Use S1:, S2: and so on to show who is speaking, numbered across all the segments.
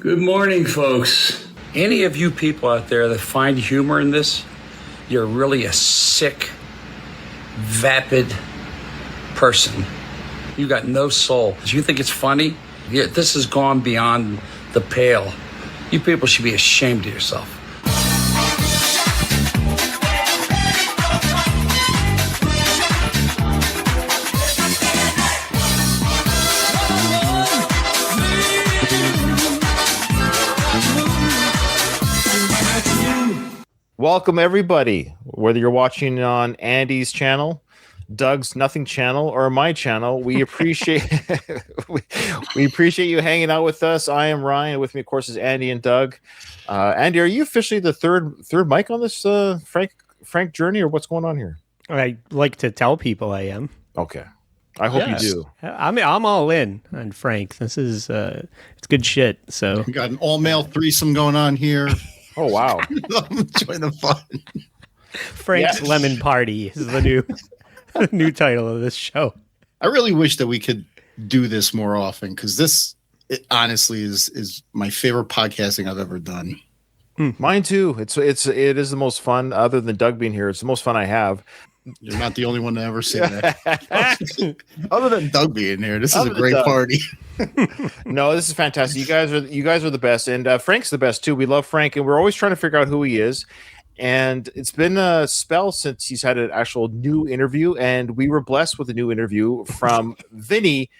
S1: Good morning, folks. Any of you people out there that find humor in this, you're really a sick, vapid person. You got no soul. Do you think it's funny? Yeah, this has gone beyond the pale. You people should be ashamed of yourself.
S2: Welcome, everybody. Whether you're watching on Andy's channel, Doug's Nothing channel, or my channel, we appreciate we appreciate you hanging out with us. I am Ryan. With me, of course, is Andy and Doug. Andy, are you officially the third mic on this Frank journey, or what's going on here?
S3: I like to tell people I am.
S2: Okay, I hope you do.
S3: I'm all in on Frank. This is it's good shit. So
S4: we got an all male threesome going on here.
S2: Oh wow!
S4: Enjoy the fun.
S3: Frank's Lemon Party is the new title of this show.
S4: I really wish that we could do this more often because it honestly is my favorite podcasting I've ever done.
S2: Mine too. It is the most fun. Other than Doug being here, it's the most fun I have.
S4: You're not the only one to ever say that. Other than Doug being here, this is a great party.
S2: No, this is fantastic. You guys are the best, and Frank's the best too. We love Frank, and we're always trying to figure out who he is. And it's been a spell since he's had an actual new interview, and we were blessed with a new interview from Vinny.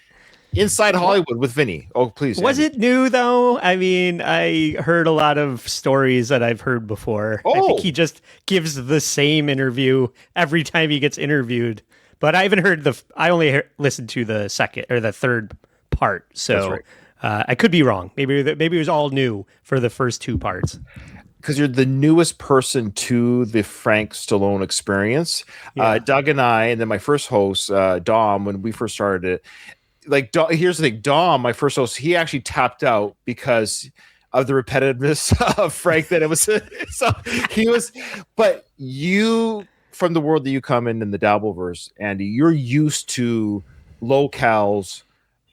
S2: Inside Hollywood with Vinny. Oh, please.
S3: Was it new, though? I mean, I heard a lot of stories that I've heard before. I think he just gives the same interview every time he gets interviewed. But I haven't heard I only listened to the second or the third part. So right. I could be wrong. Maybe it was all new for the first two parts.
S2: Because you're the newest person to the Frank Stallone experience. Yeah. Doug and I, and then my first host, Dom, when we first started it, here's the thing, Dom, my first host, he actually tapped out because of the repetitiveness of Frank. That it was so he was, but you from the world that you come in the Dabbleverse, Andy, you're used to locals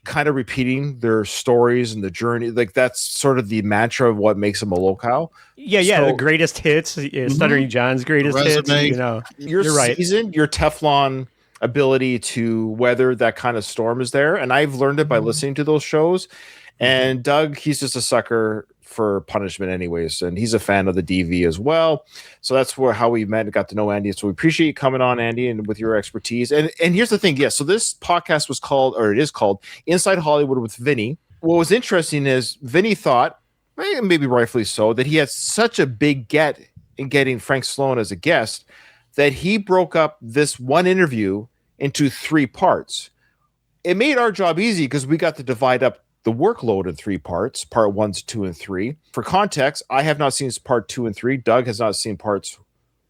S2: kind of repeating their stories and the journey. Like that's sort of the mantra of what makes them a locale.
S3: Yeah, the greatest hits, Stuttering John's greatest hits. You know,
S2: you're right. Seasoned, your Teflon ability to weather that kind of storm is there, and I've learned it by listening to those shows. And Doug, he's just a sucker for punishment anyways, and he's a fan of the DV as well. So that's how we met and got to know Andy. So we appreciate you coming on, Andy, and with your expertise. And here's the thing, so this podcast was called, or it is called, Inside Hollywood with Vinny. What was interesting is Vinny thought, maybe rightfully so, that he had such a big get in getting Frank Stallone as a guest that he broke up this one interview into 3 parts. It made our job easy because we got to divide up the workload in 3 parts, part 1, 2, and 3. For context, I have not seen part 2 and 3. Doug has not seen parts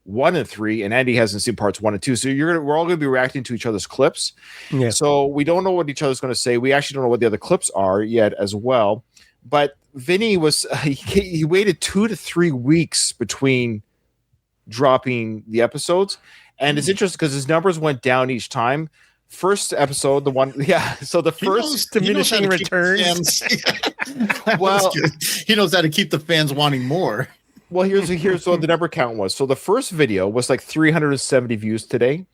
S2: 1 and 3, and Andy hasn't seen parts 1 and 2. So we're all going to be reacting to each other's clips. Yeah. So we don't know what each other's going to say. We actually don't know what the other clips are yet as well. But Vinny was he waited 2 to 3 weeks between dropping the episodes, and it's interesting because his numbers went down each time. First episode, the one, so the first
S3: diminishing returns.
S4: Well, he knows how to keep the fans wanting more.
S2: Well, here's what the number count was. So the first video was like 370 views today.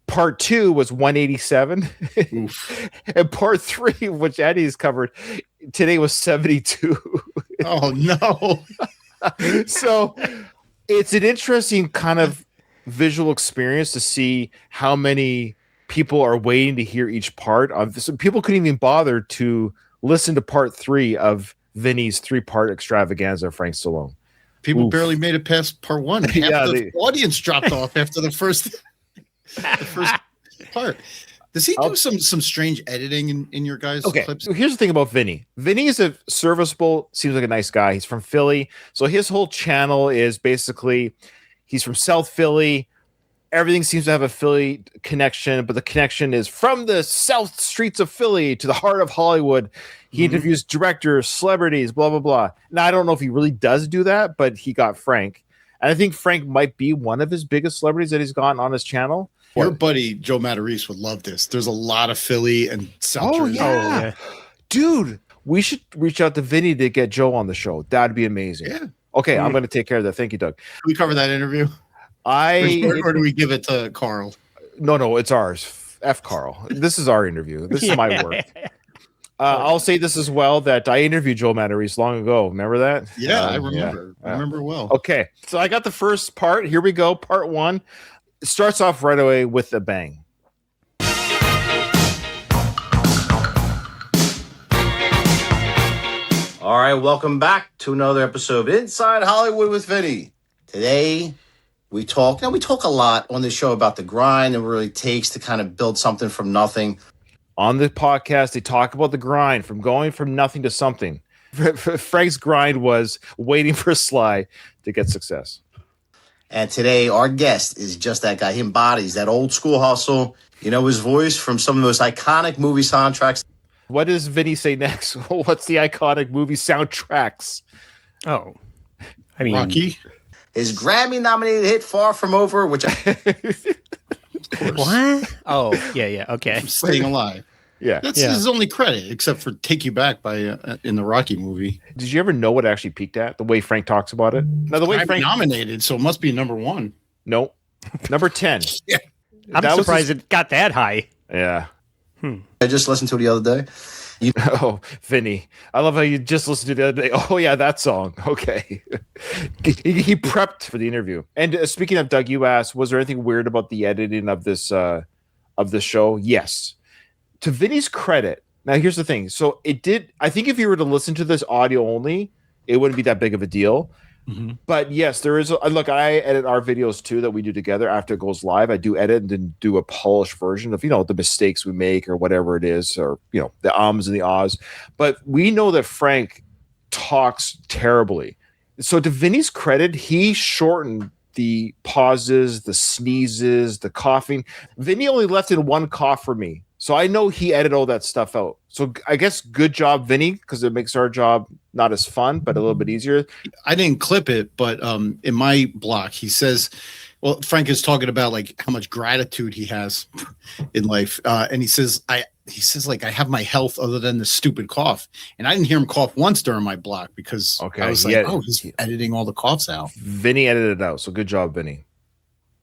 S2: Part 2 was 187, and part 3, which Andy's covered today, was 72.
S4: Oh no!
S2: So it's an interesting kind of visual experience to see how many people are waiting to hear each part of this. People couldn't even bother to listen to part 3 of Vinny's 3-part extravaganza of Frank Stallone.
S4: People barely made it past part 1. Half the audience dropped off after the first part. Does he do some strange editing in your guys' clips?
S2: So here's the thing about Vinny. Vinny is a serviceable, seems like a nice guy. He's from Philly. So his whole channel is basically, he's from South Philly. Everything seems to have a Philly connection, but the connection is from the South streets of Philly to the heart of Hollywood. He interviews directors, celebrities, blah, blah, blah. Now, I don't know if he really does do that, but he got Frank. And I think Frank might be one of his biggest celebrities that he's gotten on his channel.
S4: Your buddy Joe Matarese would love this. There's a lot of Philly and South Jersey.
S2: Yeah. Dude, We should reach out to Vinny to get Joe on the show. That'd be amazing.
S4: Yeah.
S2: Okay, I'm going to take care of that. Thank you, Doug.
S4: Can we cover that interview? Or do we give it to Carl?
S2: No, it's ours. F Carl. This is our interview. This is my work. I'll say this as well, that I interviewed Joe Matarese long ago. Remember that?
S4: Yeah, I remember. I remember well.
S2: Okay, so I got the first part. Here we go. Part 1. It starts off right away with a bang.
S5: All right, welcome back to another episode of Inside Hollywood with Vinny. Today, we talk a lot on this show about the grind and what it really takes to kind of build something from nothing.
S2: On the podcast, they talk about the grind from going from nothing to something. Frank's grind was waiting for Sly to get success.
S5: And today, our guest is just that guy. He embodies that old school hustle. You know his voice from some of the most iconic movie soundtracks.
S2: What does Vinny say next? What's the iconic movie soundtracks?
S3: Oh, I mean,
S4: Rocky.
S5: His Grammy-nominated hit "Far From Over," which
S3: what? Oh, yeah, okay.
S4: Staying Alive.
S2: Yeah.
S4: That's his only credit, except for Take You Back by in the Rocky movie.
S2: Did you ever know what it actually peaked at? The way Frank talks about it? Now, the way
S4: Frank nominated, so it must be number 1.
S2: No. Number 10.
S4: Yeah.
S3: I'm surprised it got that high.
S2: Yeah.
S5: I just listened to the other day.
S2: Oh, Vinny. I love how you just listened to the other day. Oh, yeah, that song. Okay. he prepped for the interview. And speaking of Doug, you asked, was there anything weird about the editing of this show? Yes. To Vinny's credit, now here's the thing. So it did, I think if you were to listen to this audio only, it wouldn't be that big of a deal. Mm-hmm. But yes, there is. Look, I edit our videos too that we do together after it goes live. I do edit and then do a polished version of, the mistakes we make or whatever it is, or, the ums and the ahs. But we know that Frank talks terribly. So to Vinny's credit, he shortened the pauses, the sneezes, the coughing. Vinny only left in one cough for me. So I know he edited all that stuff out. So I guess good job, Vinny, because it makes our job not as fun, but a little bit easier.
S4: I didn't clip it, but in my block, he says, well, Frank is talking about like how much gratitude he has in life. And he says, I have my health other than the stupid cough. And I didn't hear him cough once during my block because I was like, he's editing all the coughs out.
S2: Vinny edited it out. So good job, Vinny.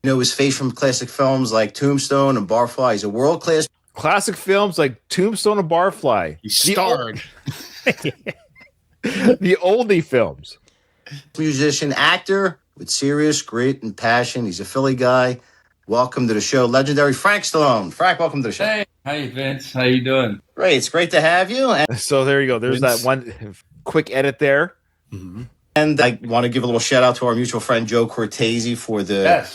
S5: His face from classic films like Tombstone and Barfly. He's a world-class.
S2: Classic films like Tombstone and Barfly.
S4: He starred.
S2: The oldie films.
S5: Musician, actor with serious grit and passion. He's a Philly guy. Welcome to the show, legendary Frank Stallone. Frank, welcome to the show.
S1: Hey, hi Vince. How you doing?
S5: Great. It's great to have you.
S2: So there you go. There's
S4: Vince.
S2: That one quick edit there.
S4: Mm-hmm.
S5: And I want to give a little shout out to our mutual friend, Joe Cortese, for the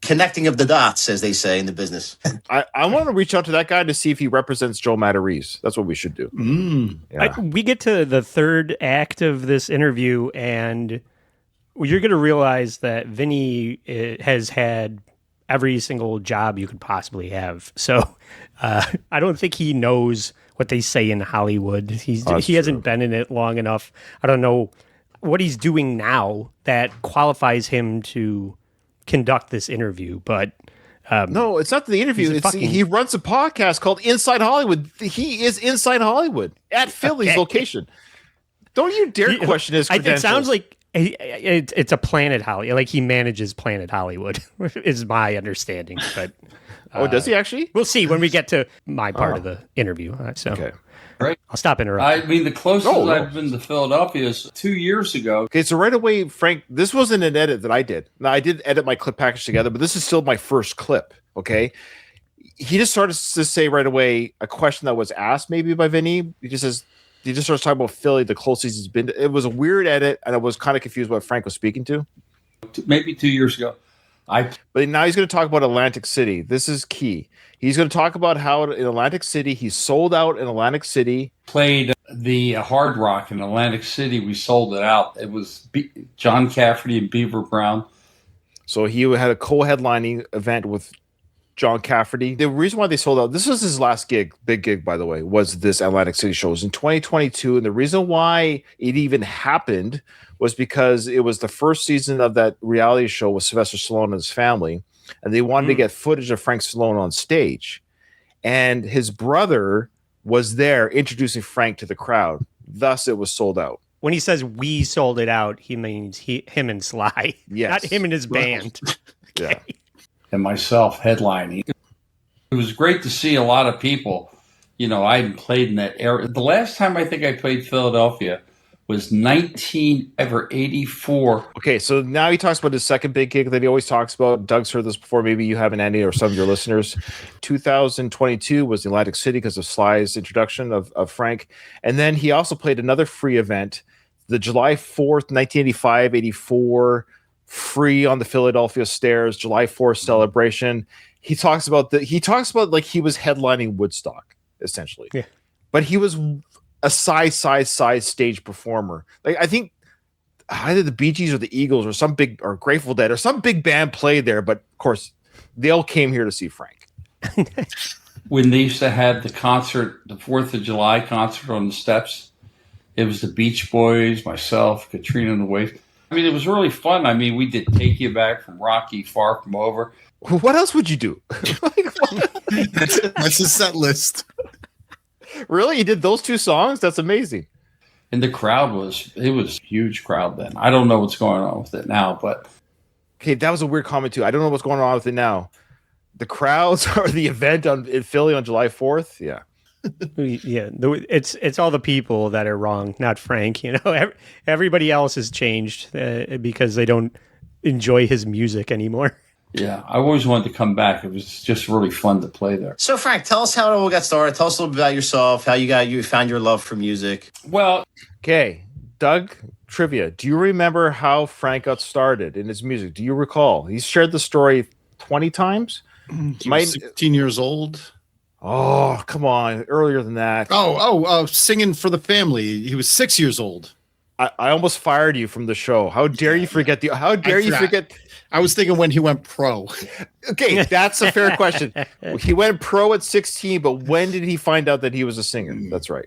S5: connecting of the dots, as they say in the business.
S2: I want to reach out to that guy to see if he represents Joe Matarese. That's what we should do.
S4: Yeah.
S3: We get to the third act of this interview, and you're going to realize that Vinny has had every single job you could possibly have. So I don't think he knows what they say in Hollywood. He hasn't been in it long enough. I don't know what he's doing now that qualifies him to conduct this interview, but
S2: no, it's not the interview. He runs a podcast called Inside Hollywood. He is Inside Hollywood at Philly's location. Don't you dare question his credentials.
S3: It sounds like it's a Planet Hollywood. Like he manages Planet Hollywood is my understanding. But
S2: does he actually?
S3: We'll see when we get to my part of the interview.
S2: Okay.
S1: Right.
S3: I'll stop interrupting.
S1: I mean, the closest I've been to Philadelphia is 2 years ago.
S2: Okay, so right away, Frank, this wasn't an edit that I did. Now, I did edit my clip package together, but this is still my first clip, okay? He just started to say right away a question that was asked maybe by Vinny. He just starts talking about Philly, the closest he's been to. It was a weird edit, and I was kind of confused what Frank was speaking to.
S1: Maybe 2 years ago.
S2: But now he's going to talk about Atlantic City. This is key. He's going to talk about how in Atlantic City, he sold out in Atlantic City.
S1: Played the Hard Rock in Atlantic City. We sold it out. It was John Cafferty and Beaver Brown.
S2: So he had a co-headlining event with John Cafferty. The reason why they sold out, this was his last gig, big gig, by the way, was this Atlantic City show. It was in 2022. And the reason why it even happened was because it was the first season of that reality show with Sylvester Stallone and his family. And they wanted to get footage of Frank Stallone on stage. And his brother was there introducing Frank to the crowd. Thus, it was sold out.
S3: When he says we sold it out, he means him and Sly, not him and his band.
S2: Yeah.
S1: And myself headlining. It was great to see a lot of people. You know, I hadn't played in that era. The last time I think I played Philadelphia was 1984.
S2: Okay, so now he talks about his second big gig that he always talks about. Doug's heard this before. Maybe you haven't, Andy, or some of your listeners. 2022 was in Atlantic City because of Sly's introduction of Frank. And then he also played another free event, the July 4th, 1985-84, free on the Philadelphia Stairs, July 4th celebration. He talks about like he was headlining Woodstock, essentially.
S3: Yeah.
S2: But he was a size stage performer. Like, I think either the Bee Gees or the Eagles or or Grateful Dead or some big band played there, but of course they all came here to see Frank.
S1: When they used to have the concert, the 4th of July concert on the steps, it was the Beach Boys, myself, Katrina and the Waves. I mean, it was really fun. I mean, we did Take You Back from Rocky, Far From Over.
S2: What else would you do?
S4: That's his set list.
S2: Really? You did those two songs? That's amazing.
S1: And the crowd was a huge crowd then. I don't know what's going on with it now, but.
S2: Okay, that was a weird comment too. I don't know what's going on with it now. The crowds or the event in Philly on July 4th? Yeah.
S3: Yeah, it's all the people that are wrong, not Frank. You know, everybody else has changed because they don't enjoy his music anymore.
S1: Yeah, I always wanted to come back. It was just really fun to play there.
S5: So, Frank, tell us how it all got started. Tell us a little bit about yourself, how you found your love for music.
S1: Well,
S2: okay, Doug, trivia. Do you remember how Frank got started in his music? Do you recall? He's shared the story 20 times.
S4: He was 16 years old.
S2: Oh, come on. Earlier than that.
S4: Singing for the family. He was 6 years old.
S2: I almost fired you from the show. How dare you forget how dare you forget?
S4: I was thinking when he went pro.
S2: Okay, that's a fair question. He went pro at 16, but when did he find out that he was a singer? That's right.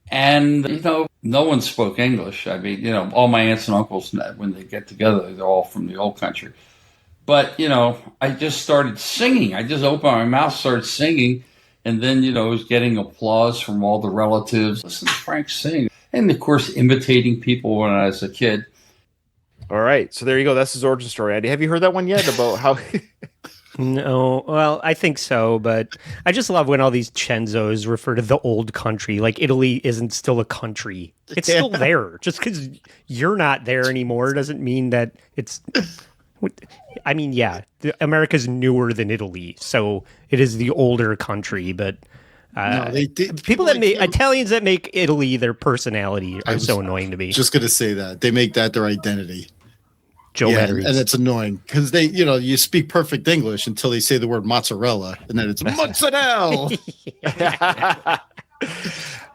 S1: And, you know, no one spoke English. I mean, you know, all my aunts and uncles, when they get together, they're all from the old country. But, you know, I just started singing. I just opened my mouth, started singing, and then, you know, I was getting applause from all the relatives. Listen to Frank sing. And, of course, imitating people when I was a kid.
S2: All right. So there you go. That's his origin story, Andy. Have you heard that one yet about how...
S3: No, well, I think so, but I just love when all these Chenzos refer to the old country, like Italy isn't still a country. It's still there. Just because you're not there anymore doesn't mean that it's... I mean, yeah, America's newer than Italy, so it is the older country, but... people that make Italians that make Italy their personality are so annoying to me.
S4: Just gonna say that they make that their identity. And it's annoying because they, you know, you speak perfect English until they say the word mozzarella, and then it's mozzarella.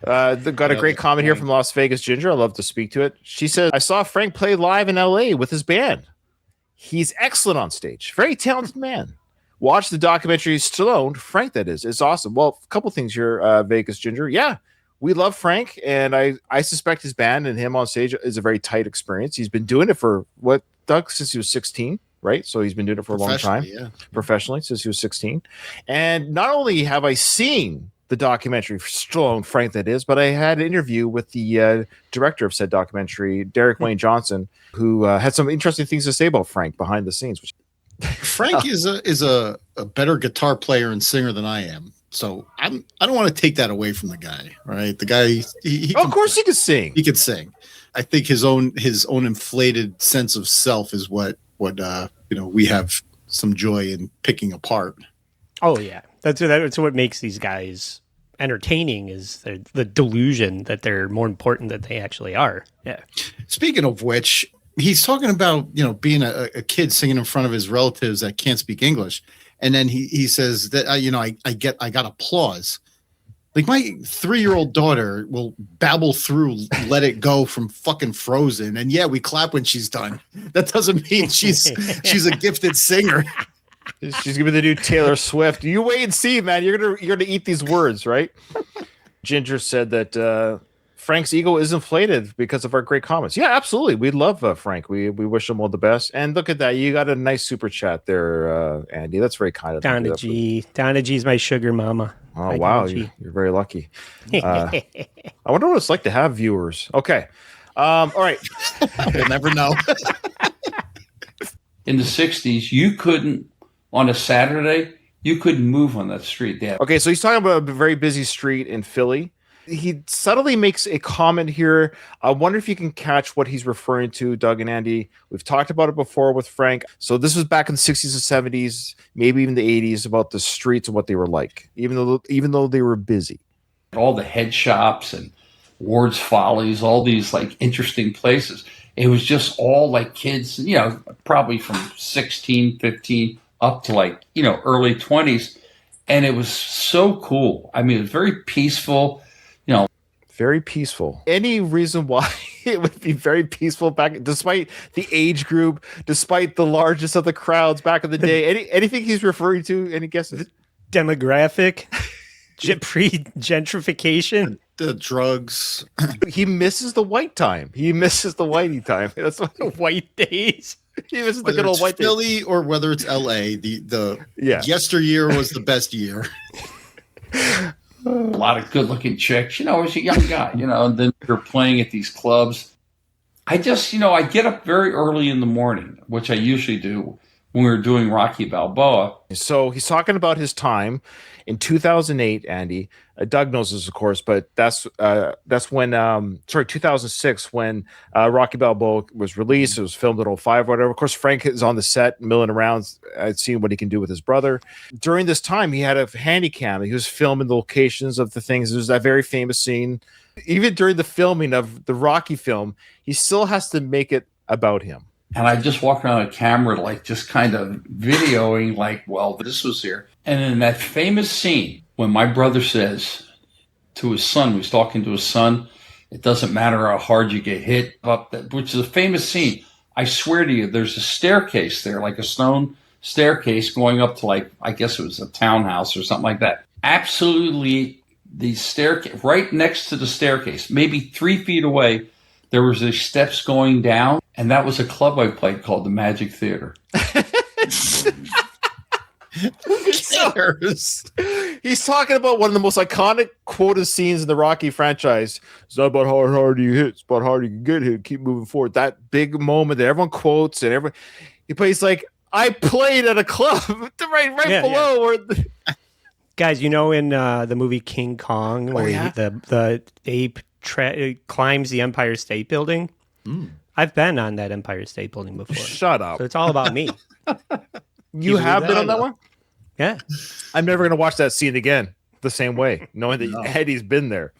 S2: Got a great comment here from Las Vegas Ginger. I love to speak to it. She says, "I saw Frank play live in LA with his band. He's excellent on stage. Very talented man. Watch the documentary Stallone, Frank, that is. It's awesome." Well, a couple things here, Vegas Ginger. Yeah, we love Frank, and I suspect his band and him on stage is a very tight experience. He's been doing it for, what, Doug, since he was 16, right? So he's been doing it for a long time. Yeah. Professionally, since he was 16. And not only have I seen the documentary Stallone, Frank, that is, but I had an interview with the director of said documentary, Derek Wayne Johnson, who had some interesting things to say about Frank behind the scenes, which
S4: Frank is a better guitar player and singer than I am, so I don't want to take that away from the guy. Right, the guy. He
S2: of course, he can sing.
S4: He can sing. I think his own inflated sense of self is what we have some joy in picking apart.
S3: Oh yeah, that's what makes these guys entertaining, is the delusion that they're more important than they actually are. Yeah. Speaking of which. He's talking about, you know, being a kid singing in front of his relatives that can't speak English. And then he says that, I got applause. Like my 3-year-old daughter will babble through Let It Go from fucking Frozen. And yeah, we clap when she's done. That doesn't mean she's a gifted singer.
S2: She's gonna be the new Taylor Swift. You wait and see, man. You're gonna eat these words, right? Ginger said that Frank's ego is inflated because of our great comments. Yeah, absolutely. We love Frank. We wish him all the best. And look at that. You got a nice super chat there, Andy. That's very kind of you.
S3: Donna G. Donna G's my sugar mama.
S2: Oh,
S3: Hi,
S2: wow.
S3: Donna G.
S2: You're very lucky. I wonder what it's like to have viewers. Okay. All right.
S4: You'll never know.
S1: In the 60s, you couldn't, on a Saturday, you couldn't move on that street.
S2: Okay, so he's talking about a very busy street in Philly. He subtly makes a comment here. I wonder if you can catch what he's referring to, Doug and Andy. We've talked about it before with Frank. So this was back in the 60s and 70s, maybe even the 80s, about the streets and what they were like, even though they were busy.
S1: All the head shops and Ward's Follies, all these like interesting places. It was just all like kids, probably from 16, 15 up to like, early 20s. And it was so cool. I mean, it was very peaceful.
S2: Very peaceful. Any reason why it would be very peaceful back, despite the age group, despite the largest of the crowds back in the day? Anything he's referring to? Any guesses?
S3: Demographic, pre-gentrification,
S4: the drugs.
S2: He misses the white time. He misses the whitey time. That's what
S3: white days.
S2: He misses
S4: whether
S2: the good old white
S4: Philly
S2: days.
S4: or whether it's LA, the yesteryear was the best year.
S1: A lot of good-looking chicks, as a young guy, and then you're playing at these clubs. I just, I get up very early in the morning, which I usually do when we were doing Rocky Balboa.
S2: So he's talking about his time in 2008, Andy. Doug knows this, of course, but that's when 2006 when Rocky Balboa was released. It was filmed at 05 or whatever. Of course, Frank is on the set milling around, seeing what he can do with his brother. During this time, he had a handy cam. He was filming the locations of the things. There's that very famous scene. Even during the filming of the Rocky film, he still has to make it about him.
S1: And I just walk around a camera, like just kind of videoing, like, well, this was here. And in that famous scene, when my brother says to his son, he's talking to his son, it doesn't matter how hard you get hit, which is a famous scene. I swear to you, there's a staircase there, like a stone staircase going up to, like, I guess it was a townhouse or something like that. Absolutely, the staircase, right next to the staircase, maybe 3 feet away, there was these steps going down, and that was a club I played called the Magic Theater.
S2: He's talking about one of the most iconic quoted scenes in the Rocky franchise. It's not about how hard you hit, it's about how hard you can get hit. Keep moving forward. That big moment that everyone quotes and everyone he plays like, I played at a club right below. Where
S3: guys, in the movie King Kong, where the ape climbs the Empire State Building. I've been on that Empire State Building before.
S2: Shut up.
S3: So it's all about me.
S2: You have been on that one?
S3: Yeah.
S2: I'm never going to watch that scene again the same way, knowing that Eddie's been there.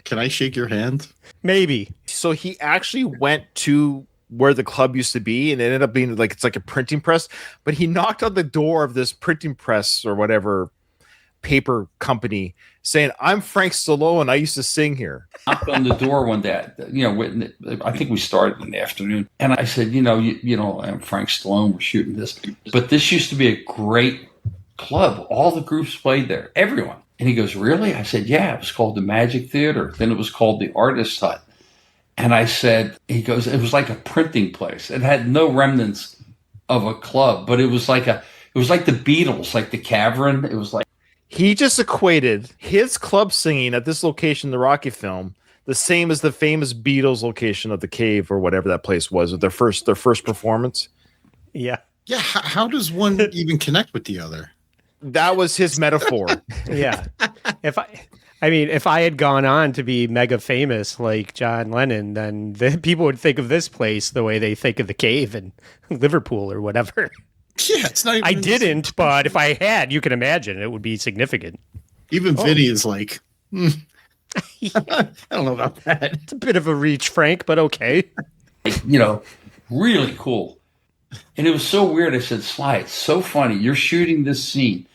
S4: Can I shake your hand?
S3: Maybe.
S2: So he actually went to where the club used to be, and it ended up being like, it's like a printing press, but he knocked on the door of this printing press or whatever paper company saying, I'm Frank Stallone, I used to sing here.
S1: Knocked on the door one day, I think we started in the afternoon, and I said, I'm Frank Stallone, we're shooting this, but this used to be a great club. All the groups played there, everyone. And he goes, really? I said, yeah, it was called the Magic Theater. Then it was called the Artist Hut. And I said, he goes, it was like a printing place. It had no remnants of a club, but it was like the Beatles, like the Cavern. It was like,
S2: he just equated his club singing at this location in the Rocky film the same as the famous Beatles location of the Cave or whatever that place was, their first performance.
S3: Yeah.
S4: Yeah. How does one even connect with the other?
S2: That was his metaphor.
S3: Yeah. If I had gone on to be mega famous like John Lennon, then people would think of this place the way they think of the Cave in Liverpool or whatever.
S4: Yeah, it's not even.
S3: I didn't, but if I had, you can imagine it would be significant.
S4: Even Vinny is like, I don't know about that.
S3: It's a bit of a reach, Frank, but okay.
S1: Really cool. And it was so weird. I said, Sly, it's so funny. You're shooting this scene,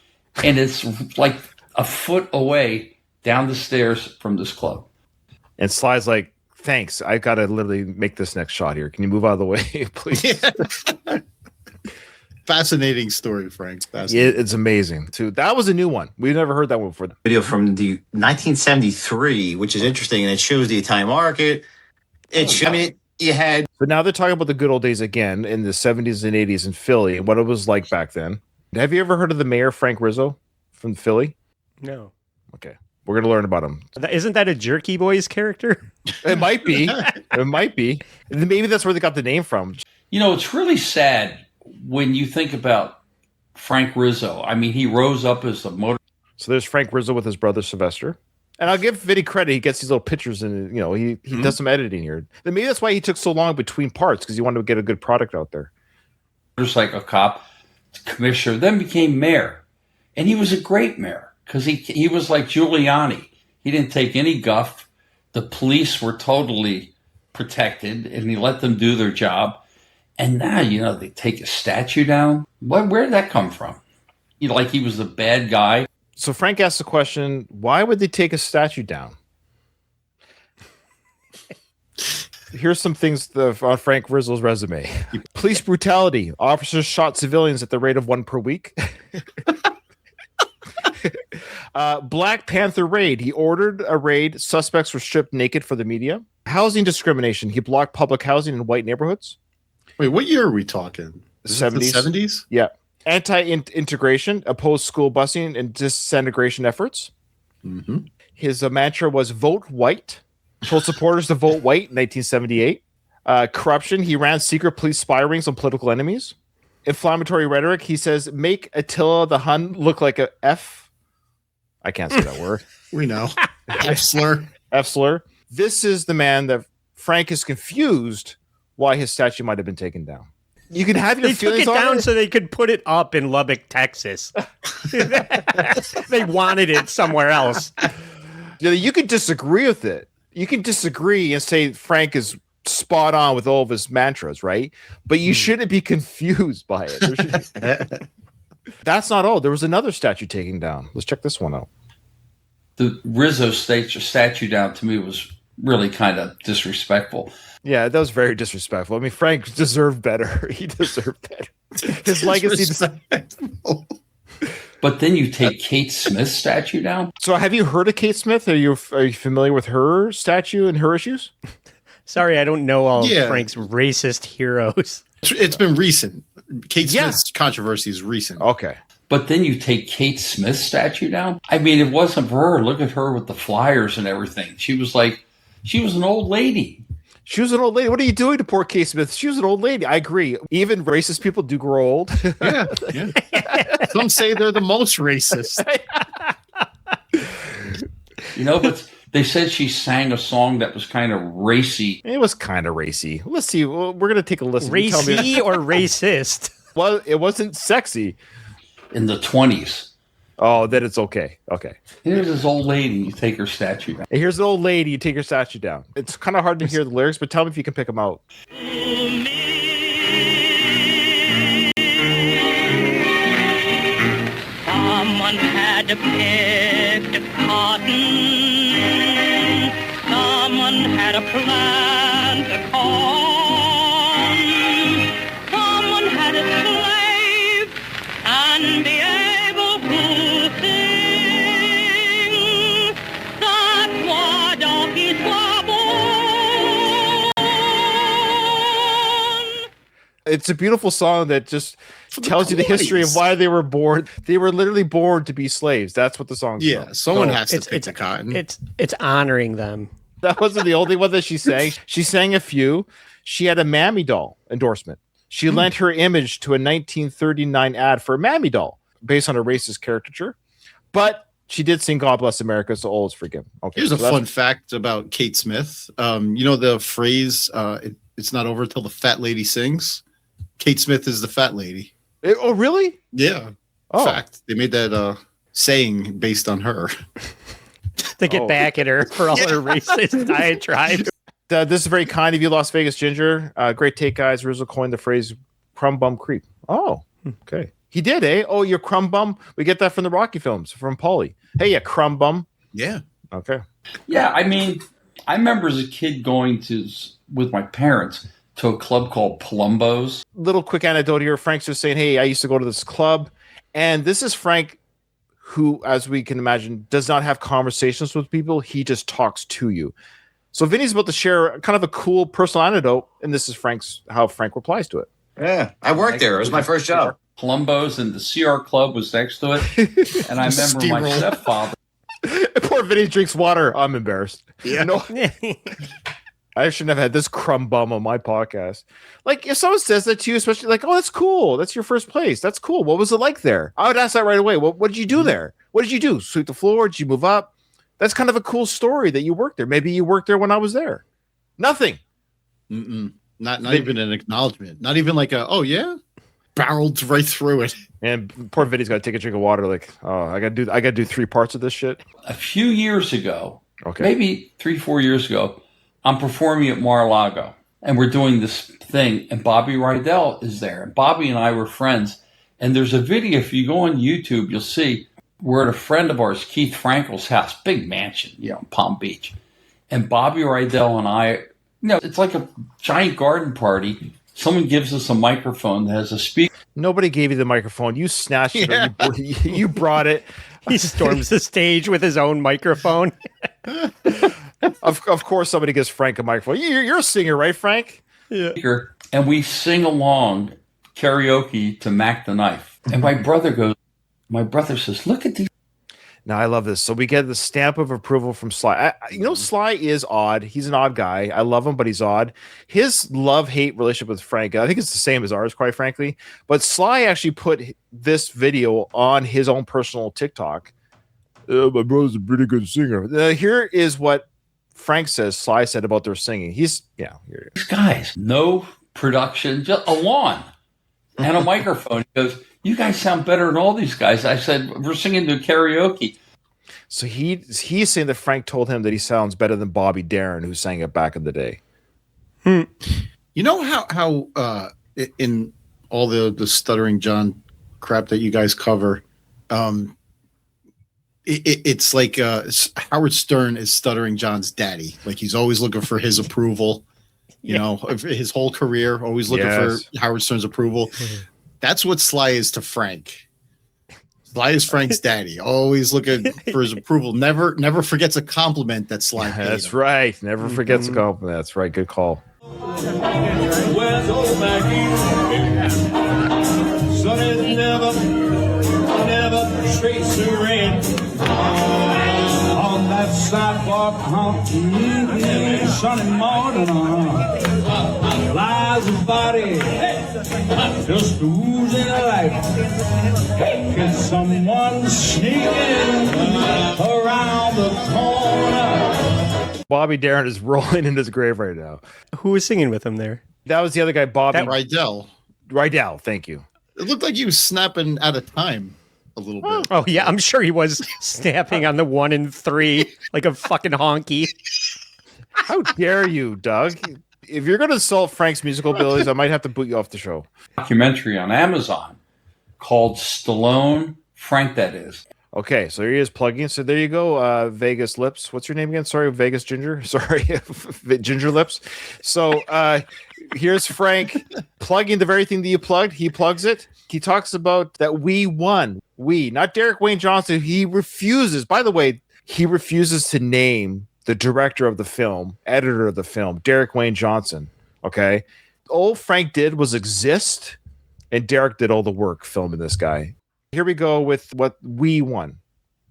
S1: and it's like a foot away down the stairs from this club.
S2: And Sly's like, thanks. I got to literally make this next shot here. Can you move out of the way, please?
S4: Fascinating story, Frank. Fascinating.
S2: It's amazing too. That was a new one. We've never heard that one before.
S5: Video from the 1973, which is interesting, and it shows the Italian market. You had.
S2: But now they're talking about the good old days again in the 70s and 80s in Philly and what it was like back then. Have you ever heard of the mayor, Frank Rizzo, from Philly?
S3: No.
S2: Okay. We're going to learn about him.
S3: Isn't that a Jerky Boys character?
S2: It might be. It might be. Maybe that's where they got the name from.
S1: You know, it's really sad when you think about Frank Rizzo. I mean, he rose up as a motor.
S2: So there's Frank Rizzo with his brother Sylvester. And I'll give Vinny credit. He gets these little pictures and, he does some editing here. And maybe that's why he took so long between parts, because he wanted to get a good product out there.
S1: Just like a cop, commissioner, then became mayor. And he was a great mayor because he was like Giuliani. He didn't take any guff. The police were totally protected and he let them do their job. And now, they take a statue down. Where did that come from? Like he was the bad guy.
S2: So Frank asked the question, why would they take a statue down? Here's some things on Frank Rizzo's resume. Police brutality. Officers shot civilians at the rate of 1 per week. Black Panther raid. He ordered a raid. Suspects were stripped naked for the media. Housing discrimination. He blocked public housing in white neighborhoods.
S4: Wait, what year are we talking?
S2: 70s.
S4: 70s?
S2: Yeah. Anti-integration, opposed school busing and disintegration efforts.
S4: Mm-hmm.
S2: His mantra was vote white. Told supporters to vote white in 1978. Corruption. He ran secret police spy rings on political enemies. Inflammatory rhetoric. He says, make Attila the Hun look like a F. I can't say that word.
S4: We know. F slur.
S2: F slur. This is the man that Frank is confused why his statue might have been taken down. You can have your feelings on it.
S3: They took it down so they could put it up in Lubbock, Texas. They wanted it somewhere else.
S2: You could disagree with it. You can disagree and say Frank is spot on with all of his mantras, right? But you shouldn't be confused by it. That's not all. There was another statue taken down. Let's check this one out.
S1: The Rizzo statue down to me was really kind of disrespectful.
S2: Yeah, that was very disrespectful. I mean, Frank deserved better. He deserved better. His legacy.
S1: But then you take Kate Smith's statue down.
S2: So, have you heard of Kate Smith? Are you familiar with her statue and her issues?
S3: Sorry, I don't know all of Frank's racist heroes.
S4: It's been recent. Kate Smith's controversy is recent.
S2: Okay.
S1: But then you take Kate Smith's statue down. I mean, it wasn't for her. Look at her with the flyers and everything. She was an old lady.
S2: She was an old lady. What are you doing to poor Kate Smith? She was an old lady. I agree. Even racist people do grow old.
S4: Yeah. Some say they're the most racist.
S1: But they said she sang a song that was kind of racy.
S2: It was kind of racy. Let's see. Well, we're going to take a listen.
S3: Racy or racist?
S2: Well, it wasn't sexy.
S1: In the 20s.
S2: Oh, then it's okay. Okay.
S1: Here's this old lady. You take her statue down.
S2: Here's an old lady. You take her statue down. It's kind of hard to hear the lyrics, but tell me if you can pick them out.
S6: Someone had picked cotton. Someone had a plant corn. Someone had a slave and be able to sing. That's why donkeys were born.
S2: It's a beautiful song that just tells you the history of why they were born. They were literally born to be slaves. That's what the song's about.
S4: Someone has to pick the cotton.
S3: It's honoring them.
S2: That wasn't the only one that she sang. She sang a few. She had a Mammy doll endorsement. She lent her image to a 1939 ad for a Mammy doll based on a racist caricature. But she did sing God Bless America, so all is forgiven. Okay,
S4: Here's a fun fact about Kate Smith. You know the phrase, it's not over till the fat lady sings? Kate Smith is the fat lady.
S2: Oh, really?
S4: Yeah.
S2: Oh.
S4: Fact. They made that saying based on her.
S3: To get back at her for all her racist diatribes.
S2: This is very kind of you, Las Vegas Ginger. Great take, guys. Rizzo coined the phrase crumb bum creep. Oh, okay. He did, eh? Oh, you're crumb bum. We get that from the Rocky films, from Paulie. Hey, you crumb bum.
S4: Yeah.
S2: Okay.
S1: Yeah, I mean, I remember as a kid going with my parents to a club called Palumbo's.
S2: Little quick anecdote here. Frank's just saying, hey, I used to go to this club. And this is Frank, who, as we can imagine, does not have conversations with people. He just talks to you. So Vinny's about to share kind of a cool personal anecdote, and this is how Frank replies to it.
S5: Yeah, I worked there. It was my first job.
S1: Palumbo's, and the CR Club was next to it. And I remember my stepfather.
S2: Poor Vinny drinks water. I'm embarrassed.
S4: Yeah.
S2: No, I shouldn't have had this crumb bum on my podcast. Like, if someone says that to you, especially like, oh, that's cool. That's your first place. That's cool. What was it like there? I would ask that right away. What did you do there? What did you do? Sweep the floor? Did you move up? That's kind of a cool story that you worked there. Maybe you worked there when I was there. Nothing.
S4: Not even an acknowledgement. Not even like a, oh, yeah? Barreled right through it.
S2: And poor Vinny's got to take a drink of water. Like, oh, I got to do 3 parts of this shit.
S1: A few years ago,
S2: okay,
S1: maybe 3-4 years ago, I'm performing at Mar-a-Lago, and we're doing this thing, and Bobby Rydell is there. And Bobby and I were friends. And there's a video, if you go on YouTube, you'll see we're at a friend of ours, Keith Frankel's house, big mansion, in Palm Beach. And Bobby Rydell and I, it's like a giant garden party. Someone gives us a microphone that has a speaker.
S2: Nobody gave you the microphone. You snatched it. Or you brought it.
S3: He storms the stage with his own microphone.
S2: Of course, somebody gives Frank a microphone. You're a singer, right, Frank?
S3: Yeah.
S1: And we sing along karaoke to Mac the Knife. And my brother says, look at these.
S2: Now, I love this. So we get the stamp of approval from Sly. Sly is odd. He's an odd guy. I love him, but he's odd. His love-hate relationship with Frank, I think it's the same as ours, quite frankly. But Sly actually put this video on his own personal TikTok. My brother's a pretty good singer. Here is what Frank says Sly said about their singing. Here it is.
S1: These guys, no production, just a lawn and a microphone. He goes, you guys sound better than all these guys. I said, we're singing to karaoke.
S2: So he's saying that Frank told him that he sounds better than Bobby Darin, who sang it back in the day.
S4: You know how in all the Stuttering John crap that you guys cover, it's like Howard Stern is Stuttering John's daddy. Like, he's always looking for his approval. His whole career, always looking for Howard Stern's approval. That's what Sly is to Frank. Sly is Frank's daddy, always looking for his approval. Never forgets a compliment that Sly paid him.
S2: That's right. Never forgets a compliment. That's right. Good call.
S7: Where's old Maggie? Sonny never trace her in on that sidewalk hump. Sunny morning, lies a body just oozing a life. Can someone sneaking around the corner?
S2: Bobby Darin is rolling in his grave right now.
S3: Who was singing with him there?
S2: That was the other guy, Bobby
S4: Rydell.
S2: Thank you.
S4: It looked like he was snapping out of time a little bit.
S3: Oh, yeah, I'm sure he was snapping on the 1 and 3 like a fucking honky.
S2: How dare you, Doug? If you're going to insult Frank's musical abilities, I might have to boot you off the show.
S1: Documentary on Amazon called Stallone, Frank, that is.
S2: Okay, so here he is plugging. So there you go, Vegas Lips. What's your name again? Sorry, Vegas Ginger. Sorry, Ginger Lips. So here's Frank plugging the very thing that you plugged. He plugs it. He talks about that we won. We, not Derek Wayne Johnson. He refuses. By the way, he refuses to name the director of the film, editor of the film, Derek Wayne Johnson. Okay, all Frank did was exist, and Derek did all the work filming this guy. Here we go with what we won.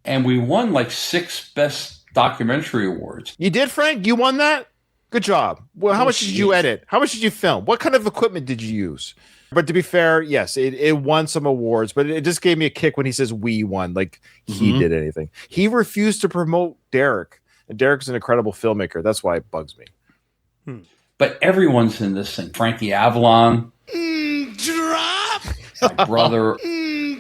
S1: And we won like 6 best documentary awards.
S2: You did, Frank? You won that? Good job. Well, how much did you edit? How much did you film? What kind of equipment did you use? But to be fair, yes, it won some awards, but it just gave me a kick when he says we won, like he did anything. He refused to promote Derek, and Derek's an incredible filmmaker. That's why it bugs me.
S1: But everyone's in this thing. Frankie Avalon.
S7: Drop.
S1: My brother.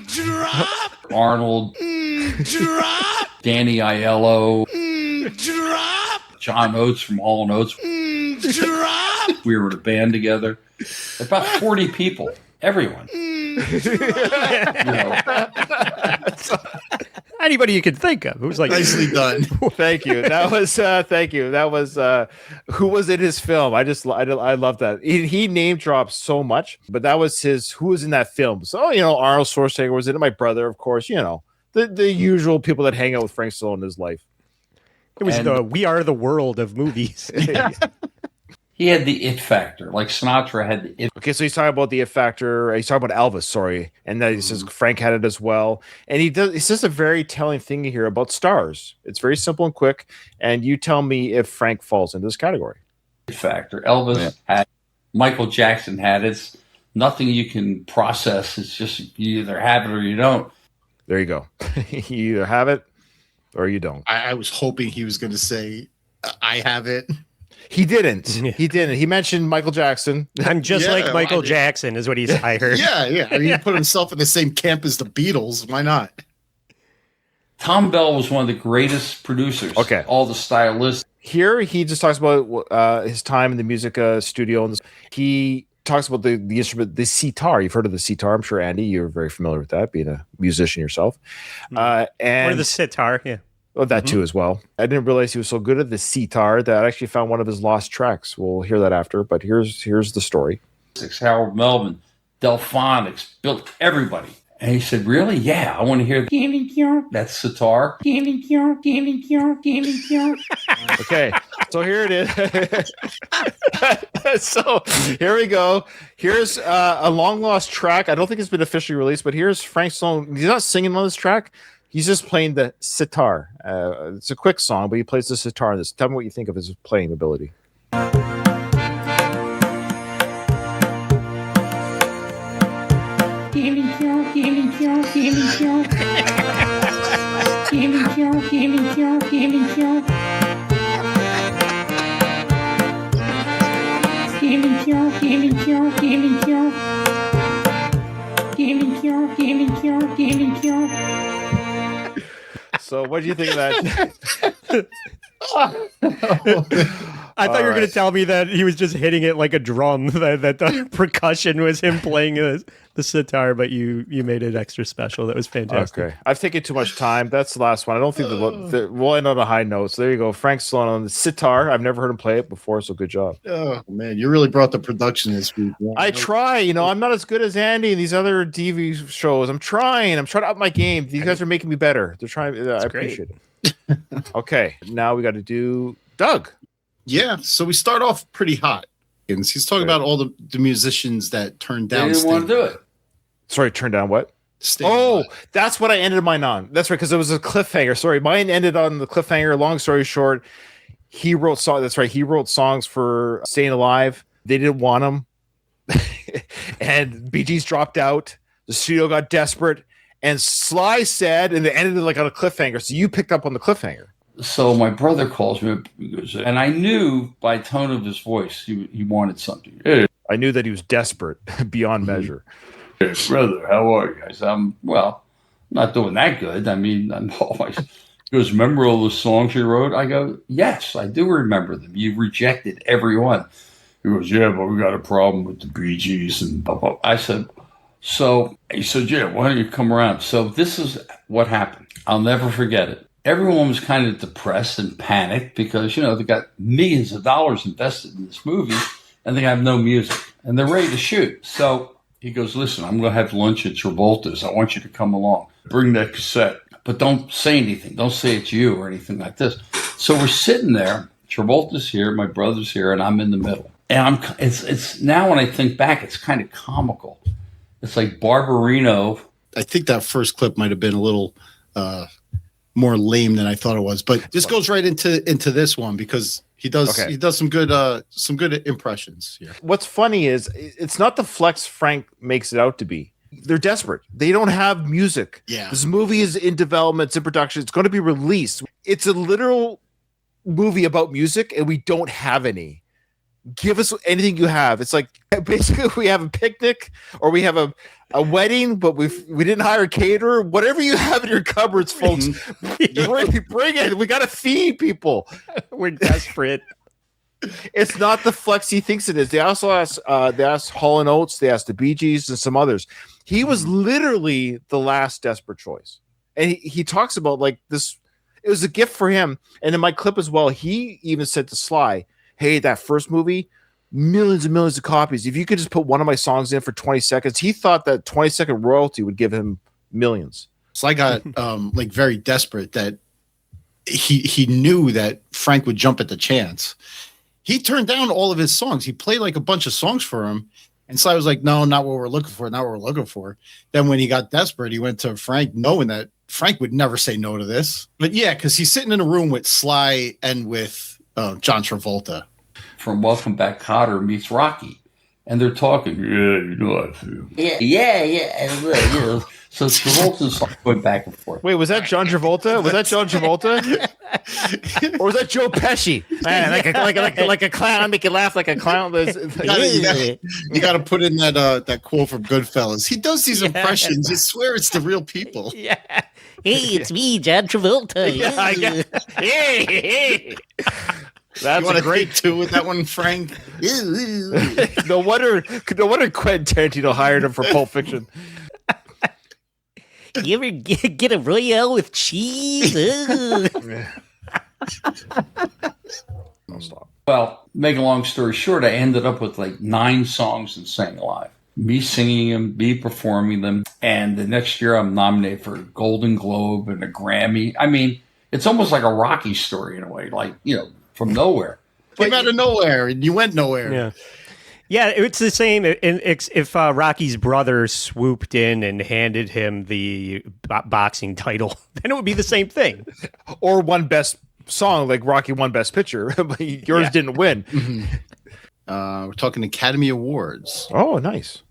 S7: Drop.
S1: Arnold.
S7: Drop.
S1: Danny Aiello.
S7: Drop.
S1: John Oates from Hall & Oates.
S7: Drop.
S1: We were in a band together. About 40 people. Everyone.
S3: Anybody you could think of. It was like
S4: Nicely done.
S2: Thank you. That was thank you. That was who was in his film. I love that. He name drops so much, but that was his who was in that film. So Arnold Schwarzenegger was in it, my brother, of course, the usual people that hang out with Frank Stallone in his life.
S3: it was the We Are the World of movies.
S1: He had the it factor, like Sinatra had the it.
S2: Okay, so he's talking about the it factor. He's talking about Elvis, sorry, and then he says Frank had it as well. And he says a very telling thing here about stars. It's very simple and quick. And you tell me if Frank falls into this category.
S1: Factor. Elvis had, Michael Jackson had it. It's nothing you can process. It's just you either have it or you don't.
S2: There you go. You either have it or you don't.
S4: I was hoping he was going to say, I have it.
S2: He didn't. He didn't. He mentioned Michael Jackson.
S3: I'm just like Michael Jackson is what I heard.
S4: Yeah. I mean, he put himself in the same camp as the Beatles. Why not?
S1: Tom Bell was one of the greatest producers.
S2: Okay.
S1: All the stylists.
S2: Here, he just talks about his time in the music studio. And he talks about the instrument, the sitar. You've heard of the sitar. I'm sure, Andy, you're very familiar with that, being a musician yourself.
S3: Or the sitar, yeah.
S2: Oh, that too as well. I didn't realize he was so good at the sitar that I actually found one of his lost tracks. We'll hear that after, but here's the story.
S1: Harold Melvin, Delphonics, built everybody. And he said, really? Yeah, I want to hear that sitar.
S2: Okay, so here it is. So here we go. Here's a long lost track. I don't think it's been officially released, but here's Frank Stallone. He's not singing on this track. He's just playing the sitar. It's a quick song, but he plays the sitar in this. Tell me what you think of his playing ability. So what do you think of that?
S3: I thought you were going to tell me that he was just hitting it like a drum, that the percussion was him playing the sitar, but you made it extra special. That was fantastic.
S2: Okay. I've taken too much time. That's the last one. I don't think we'll end on a high note. So there you go. Frank Stallone on the sitar. I've never heard him play it before, so good job.
S4: Oh, man. You really brought the production this week.
S2: I try. I'm not as good as Andy and these other TV shows. I'm trying to up my game. These guys are making me better. They're trying. I appreciate it. Okay. Now we got to do Doug.
S4: Yeah, so we start off pretty hot. And he's talking about all the musicians that turned down.
S1: They didn't want to do it.
S2: Sorry, turn down what?
S4: Alive.
S2: That's what I ended mine on. That's right, because it was a cliffhanger. Sorry, mine ended on the cliffhanger. Long story short, he wrote songs. That's right, he wrote songs for Staying Alive. They didn't want him, and Bee Gees dropped out. The studio got desperate, and Sly said, and it ended like on a cliffhanger. So you picked up on the cliffhanger.
S1: So my brother calls me up, and I knew by tone of his voice he wanted something. Hey,
S2: I knew that he was desperate beyond measure.
S1: Hey, brother, how are you guys? I'm not doing that good. I mean, I'm always. He goes, remember all the songs you wrote? I go, yes, I do remember them. You rejected every one. He goes, yeah, but we got a problem with the Bee Gees and blah, blah. I said, so he said, yeah, why don't you come around? So this is what happened. I'll never forget it. Everyone was kind of depressed and panicked because, they got millions of dollars invested in this movie and they have no music and they're ready to shoot. So he goes, listen, I'm going to have lunch at Travolta's. I want you to come along. Bring that cassette, but don't say anything. Don't say it's you or anything like this. So we're sitting there. Travolta's here. My brother's here and I'm in the middle. And it's now when I think back, it's kind of comical. It's like Barbarino.
S4: I think that first clip might have been a little, more lame than I thought it was, but this goes right into this one because he does some good impressions here.
S2: What's funny is it's not the flex Frank makes it out to be. They're desperate. They don't have music.
S4: Yeah.
S2: This movie is in development, it's in production. It's going to be released. It's a literal movie about music and we don't have any. Give us anything you have. It's like basically we have a picnic or we have a wedding, but we didn't hire a caterer. Whatever you have in your cupboards, folks, bring it. We got to feed people.
S3: We're desperate.
S2: It's not the flex he thinks it is. They also asked Hall & Oates, they asked the Bee Gees and some others. He was literally the last desperate choice. And he talks about like this. It was a gift for him. And in my clip as well, he even said to Sly, "Hey, that first movie, millions and millions of copies. If you could just put one of my songs in for 20 seconds," he thought that 20-second royalty would give him millions.
S4: Sly got like very desperate that he knew that Frank would jump at the chance. He turned down all of his songs. He played like a bunch of songs for him. And Sly was like, "No, not what we're looking for. Not what we're looking for." Then when he got desperate, he went to Frank knowing that Frank would never say no to this. But yeah, because he's sitting in a room with Sly and with John Travolta.
S1: From Welcome Back, Kotter meets Rocky. And they're talking, "Yeah, you know how I feel." Yeah. So Travolta's going back and forth.
S2: Wait, was that John Travolta? Was that John Travolta? Or was that Joe Pesci? Man, like a clown. I make you laugh like a clown.
S4: You got to put in that quote from Goodfellas. He does these impressions. You swear it's the real people.
S3: Yeah. Hey, it's me, John Travolta.
S2: Hey. That's
S4: a
S2: great
S4: take two with that one, Frank.
S2: No wonder Quentin Tarantino hired him for Pulp Fiction.
S3: You ever get a Royale with cheese?
S2: No, stop.
S1: Well, make a long story short, I ended up with like 9 songs and sang live. Me singing them, me performing them. And the next year I'm nominated for a Golden Globe and a Grammy. I mean, it's almost like a Rocky story in a way, like, from nowhere.
S4: Came out of nowhere and you went nowhere.
S3: Yeah. Yeah, it's the same. If Rocky's brother swooped in and handed him the boxing title, then it would be the same thing.
S2: Or one best song, like Rocky won Best Picture, but yours didn't win.
S4: Mm-hmm. We're talking Academy Awards.
S2: Oh, nice.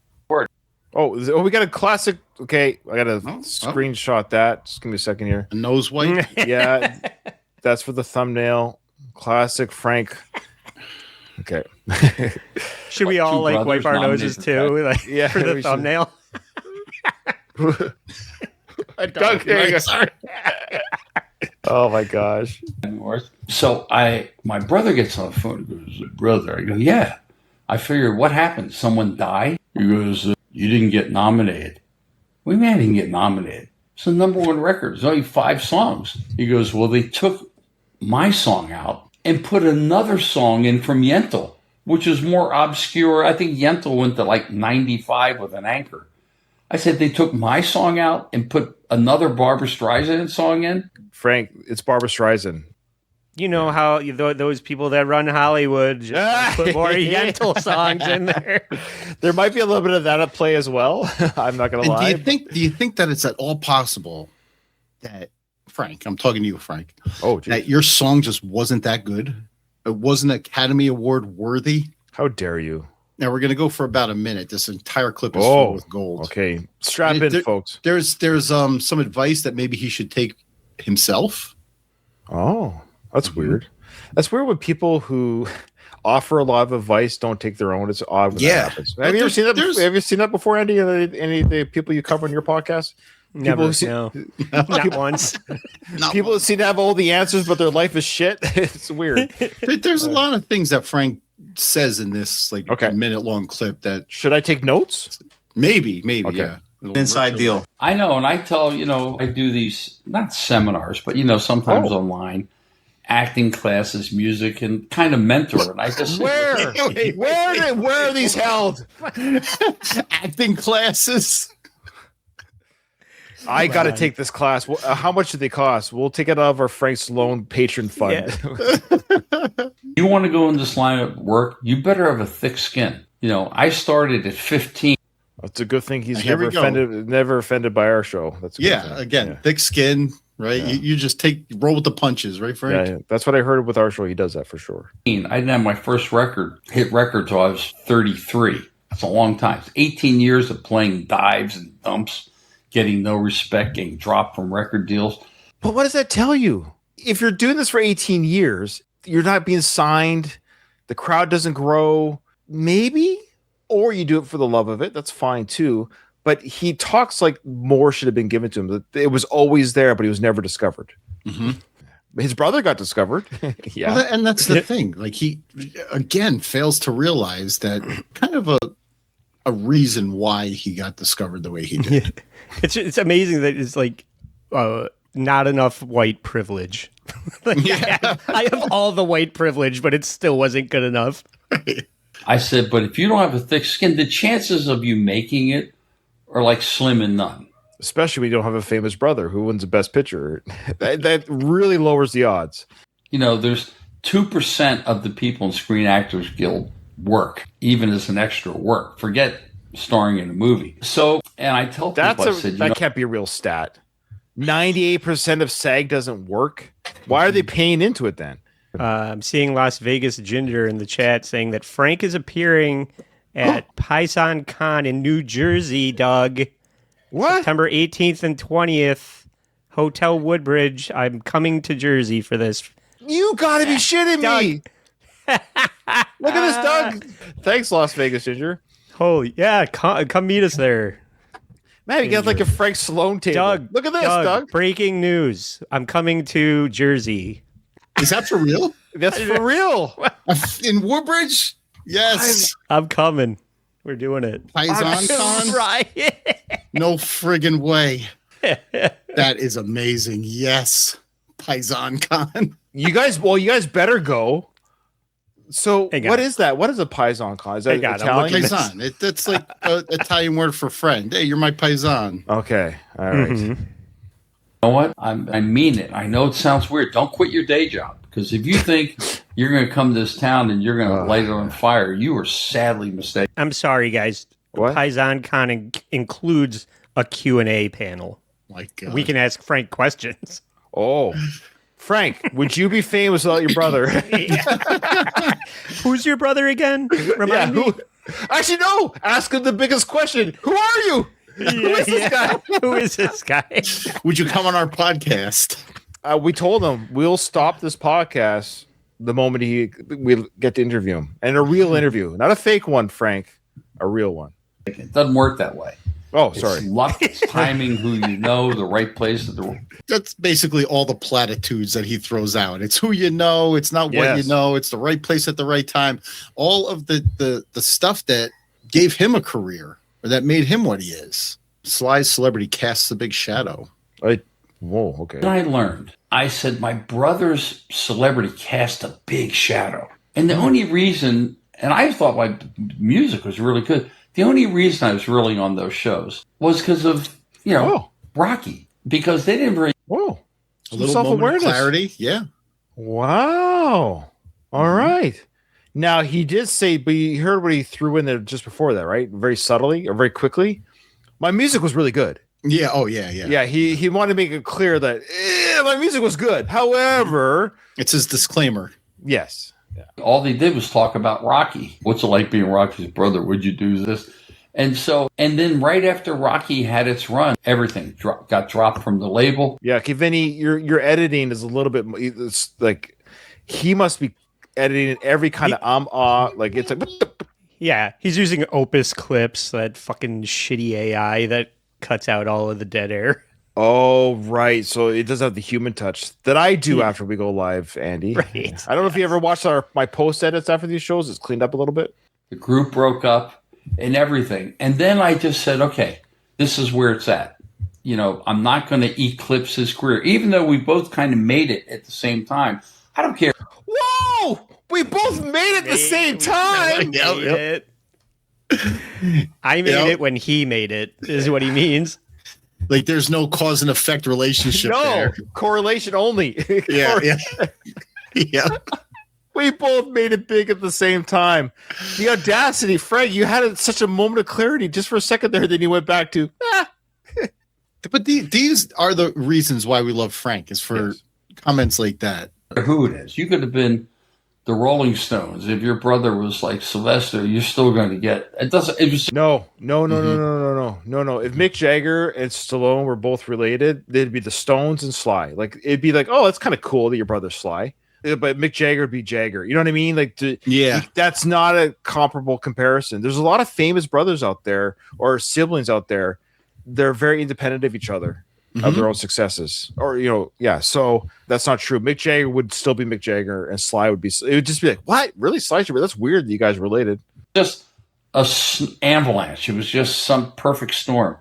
S2: Oh, we got a classic. Okay, I got to screenshot that. Just give me a second here.
S4: A nose wipe?
S2: Yeah, that's for the thumbnail. Classic Frank. Okay.
S3: Should we all like wipe our noses too? Like,
S2: yeah,
S3: for the thumbnail.
S2: Doug, there you go. Oh my gosh.
S1: So my brother gets on the phone and goes, "Brother," I go, "Yeah." I figured, what happened? Someone died? He goes, "You didn't get nominated." "What do you mean I didn't get nominated? It's the #1 record. There's only 5 songs. He goes, "Well, they took my song out and put another song in from Yentl, which is more obscure." I think Yentl went to like 95 with an anchor. I said, "They took my song out and put another Barbra Streisand song in?"
S2: Frank, it's Barbra Streisand.
S3: You know how those people that run Hollywood just put more Yentl songs in there.
S2: There might be a little bit of that at play as well. I'm not going to lie.
S4: Do you think that it's at all possible that, Frank, I'm talking to you, Frank, that your song just wasn't that good? It wasn't Academy Award worthy?
S2: How dare you?
S4: Now we're going to go for about a minute. This entire clip is filled with gold.
S2: Okay, strap in, folks.
S4: There's some advice that maybe he should take himself.
S2: Oh, that's weird. That's weird when people who offer a lot of advice don't take their own. It's odd when that happens. Have you ever seen that? Have you seen that before, Andy? Any of the people you cover on your podcast?
S3: Never. Not once.
S2: People seem to have all the answers, but their life is shit. It's weird.
S4: There's a lot of things that Frank says in this a minute-long clip that
S2: should I take notes?
S4: Maybe,
S2: okay.
S4: Yeah.
S5: Inside deal.
S1: I know, and I tell, I do these, not seminars, but, sometimes online, acting classes, music, and kind of mentor. And I just
S2: where are these held?
S4: Acting classes.
S2: I got to take this class. How much do they cost? We'll take it out of our Frank Stallone patron fund.
S1: Yeah. You want to go in this line of work, you better have a thick skin. I started at 15.
S2: That's a good thing he's never offended by our show. That's a good thing.
S4: Thick skin, right? Yeah. You just roll with the punches, right, Frank?
S2: Yeah, that's what I heard with our show. He does that for sure.
S1: I didn't have my first hit record till I was 33. That's a long time. It's 18 years of playing dives and dumps, getting no respect, getting dropped from record deals.
S2: But what does that tell you? If you're doing this for 18 years, you're not being signed, the crowd doesn't grow, maybe, or you do it for the love of it. That's fine too. But he talks like more should have been given to him. It was always there, but he was never discovered. Mm-hmm. His brother got discovered. Yeah.
S4: Well, and that's the thing. Like he, again, fails to realize that kind of a reason why he got discovered the way he did.
S3: It's amazing that it's like not enough white privilege. I have all the white privilege, but it still wasn't good enough.
S1: I said, but if you don't have a thick skin, the chances of you making it are like slim and none.
S2: Especially when you don't have a famous brother who wins the best picture. that really lowers the odds.
S1: There's 2% of the people in Screen Actors Guild work, even as an extra work. Forget starring in a movie. So, and I tell people,
S2: that can't be a real stat. 98% of SAG doesn't work. Why are they paying into it then?
S3: I'm seeing Las Vegas Ginger in the chat saying that Frank is appearing at Paisan Con in New Jersey, Doug.
S2: What?
S3: September 18th and 20th, Hotel Woodbridge. I'm coming to Jersey for this.
S2: You gotta be shitting me. Look at this, Doug. Thanks, Las Vegas Ginger.
S3: Holy, yeah, come meet us there.
S2: Man, you got like a Frank Stallone table.
S3: Doug,
S2: look at this, Doug.
S3: Breaking news. I'm coming to Jersey.
S4: Is that for real?
S2: That's for real.
S4: In Woodbridge? Yes.
S3: I'm coming. We're doing it.
S4: Paisan Con?
S3: Right.
S4: No friggin' way. That is amazing. Yes. Paisan Con.
S2: You guys better go. So what is that? What is a Paisan Con? Is that Italian?
S4: Paisan. That's like an Italian word for friend. Hey, you're my paisan.
S2: Okay. All right.
S3: Mm-hmm.
S1: You know what? I mean it. I know it sounds weird. Don't quit your day job. Because if you think you're going to come to this town and you're going to light it on fire, you are sadly mistaken.
S3: I'm sorry, guys.
S2: What?
S3: Paisan Con includes a Q&A panel.
S4: My God.
S3: We can ask Frank questions.
S2: Oh. Frank, would you be famous without your brother?
S3: Who's your brother again? Remind me.
S2: Actually, no. Ask him the biggest question. Who are you? Who is this guy?
S3: Who is this guy?
S4: Would you come on our podcast?
S2: We told him we'll stop this podcast the moment we get to interview him. And a real interview. Not a fake one, Frank. A real one.
S1: It doesn't work that way.
S2: Oh, sorry.
S1: It's luck, it's timing, who you know, the right place at the.
S4: That's basically all the platitudes that he throws out. It's who you know. It's not what you know. It's the right place at the right time. All of the stuff that gave him a career or that made him what he is. Sly's celebrity casts a big shadow.
S2: Whoa, okay.
S1: Then I learned. I said my brother's celebrity cast a big shadow, and the only reason, and I thought my music was really good. The only reason I was really on those shows was because of, Rocky. Because they didn't really...
S2: Whoa.
S4: A little self-awareness. Clarity, yeah.
S2: Wow. All right. Now, he did say, but you heard what he threw in there just before that, right? Very subtly or very quickly. My music was really good.
S4: Yeah. Oh, yeah.
S2: Yeah, he wanted to make it clear that my music was good. However...
S4: It's his disclaimer.
S2: Yes. Yeah.
S1: All they did was talk about Rocky. What's it like being Rocky's brother? Would you do this? And then right after Rocky had its run, everything got dropped from the label.
S2: Yeah, okay, Vinny, your editing is a little bit. It's like he must be editing every kind of like it's like.
S3: Yeah, he's using Opus Clips, that fucking shitty AI that cuts out all of the dead air.
S2: Oh, right. So it does have the human touch that I do after we go live, Andy.
S3: Right.
S2: I don't know if you ever watched my post edits after these shows. It's cleaned up a little bit.
S1: The group broke up and everything. And then I just said, okay, this is where it's at. I'm not going to eclipse his career, even though we both kind of made it at the same time. I don't care.
S2: Whoa! We both made it at the same time.
S3: I made it when he made it, is what he means.
S4: Like there's no cause and effect relationship there.
S2: Correlation only.
S4: Yeah. Yeah.
S2: We both made it big at the same time. The audacity, Frank, you had such a moment of clarity just for a second there, then you went back to,
S4: But these are the reasons why we love Frank, is for comments like that.
S1: Who it is. You could have been the Rolling Stones. If your brother was like Sylvester, you're still going to get it.
S2: No. If Mick Jagger and Stallone were both related, they'd be the Stones and Sly. Like it'd be like, oh, that's kind of cool that your brother's Sly, but Mick Jagger would be Jagger. You know what I mean? Like, that's not a comparable comparison. There's a lot of famous brothers out there or siblings out there. They're very independent of each other. Of their own successes, or so that's not true. Mick Jagger would still be Mick Jagger, and Sly would be. It would just be like, what? Really, Sly? That's weird that you guys related.
S1: Just a avalanche. It was just some perfect storm,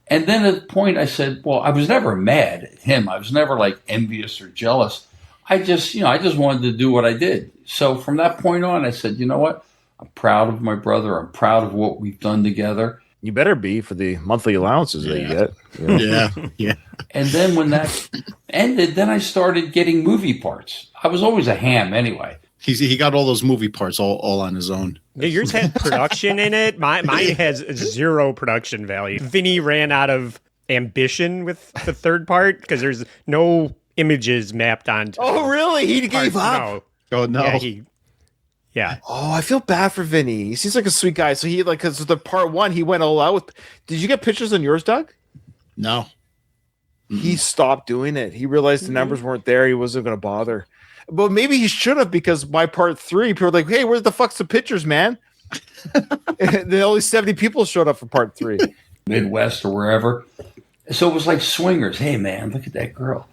S1: And then at the point I said, well, I was never mad at him. I was never like envious or jealous. I just wanted to do what I did. So from that point on, I said, you know what? I'm proud of my brother. I'm proud of what we've done together.
S2: You better be for the monthly allowances that you get. You know?
S4: Yeah.
S1: And then when that ended, then I started getting movie parts. I was always a ham anyway.
S4: He got all those movie parts all on his own.
S3: Yeah, yours had production in it. Mine has zero production value. Vinny ran out of ambition with the third part because there's no images mapped onto.
S2: Oh, really? He gave up?
S3: No.
S4: Oh no.
S3: Yeah.
S2: Oh, I feel bad for Vinny. He seems like a sweet guy. So he because the part one, he went all out with. Did you get pictures on yours, Doug?
S4: No.
S2: He stopped doing it. He realized the numbers weren't there. He wasn't going to bother. But maybe he should have, because by part 3, people were like, "Hey, where's the fuck's the pictures, man?" Then only 70 people showed up for part 3.
S1: Midwest or wherever. So it was like swingers. Hey, man, look at that girl.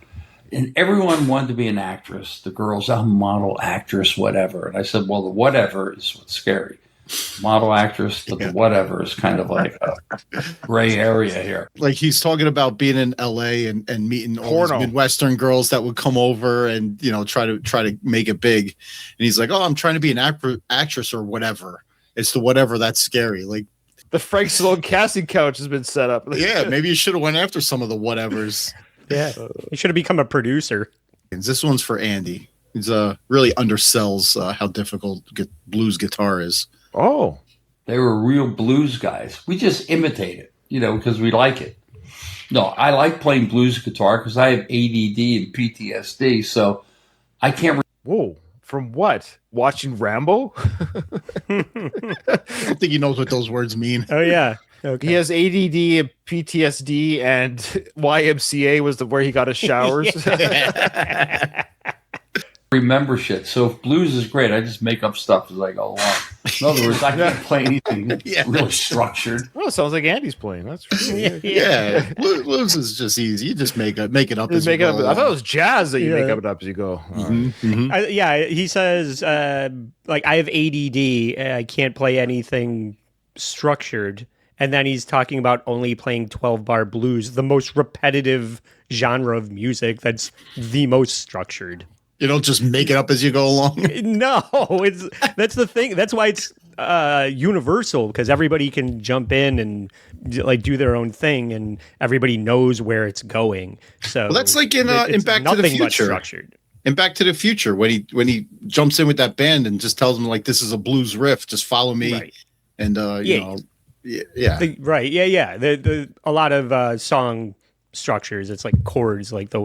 S1: And everyone wanted to be an actress. The girls, I'm a model, actress, whatever. And I said, well, the whatever is what's scary. Model, actress, but the whatever is kind of like a gray area here.
S4: Like he's talking about being in LA and meeting all these Midwestern girls that would come over and, you know, try to make it big. And he's like, oh, I'm trying to be an actress or whatever. It's the whatever that's scary. Like
S2: the Frank Stallone casting couch has been set up.
S4: Yeah, maybe you should have went after some of the whatevers.
S3: Yeah, you should have become a producer.
S4: This one's for Andy. He's really undersells how difficult blues guitar is.
S2: Oh,
S1: they were real blues guys. We just imitate it, you know, because we like it. No, I like playing blues guitar because I have ADD and PTSD, so I can't.
S2: Whoa, from what? Watching Rambo?
S4: I don't think he knows what those words mean.
S3: Oh yeah. Okay.
S2: He has ADD and PTSD, and YMCA was where he got his showers.
S1: Remember shit. So if blues is great, I just make up stuff as I go along. In other words, I can't play anything really structured.
S2: Oh, it sounds like Andy's playing. That's true.
S4: Yeah. Blues is just easy. You just make it up.
S2: Just make it up. I thought it was jazz that you make up as you go.
S3: He says, like, I have ADD. I can't play anything structured. And then he's talking about only playing 12-bar blues, the most repetitive genre of music that's the most structured.
S4: You don't just make it up as you go along.
S3: No, that's the thing. That's why it's universal, because everybody can jump in and like do their own thing, and everybody knows where it's going. So
S4: that's like in Back to the Future.
S3: Structured.
S4: In Back to the Future, when he jumps in with that band and just tells them like, this is a blues riff, just follow me,
S3: right.
S4: And you know. Yeah.
S3: Right. Yeah. A lot of song structures. It's like chords, like the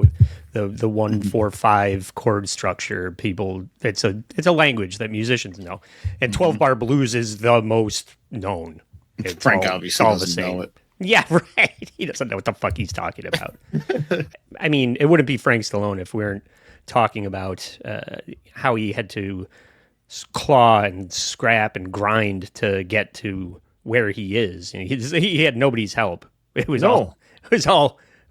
S3: 1-4-5 chord structure. It's a language that musicians know, and 12-bar blues is the most known. It's
S4: Frank obviously doesn't know it.
S3: Yeah, right. He doesn't know what the fuck he's talking about. I mean, it wouldn't be Frank Stallone if we weren't talking about how he had to claw and scrap and grind to get to where he is. And he had nobody's help. It was all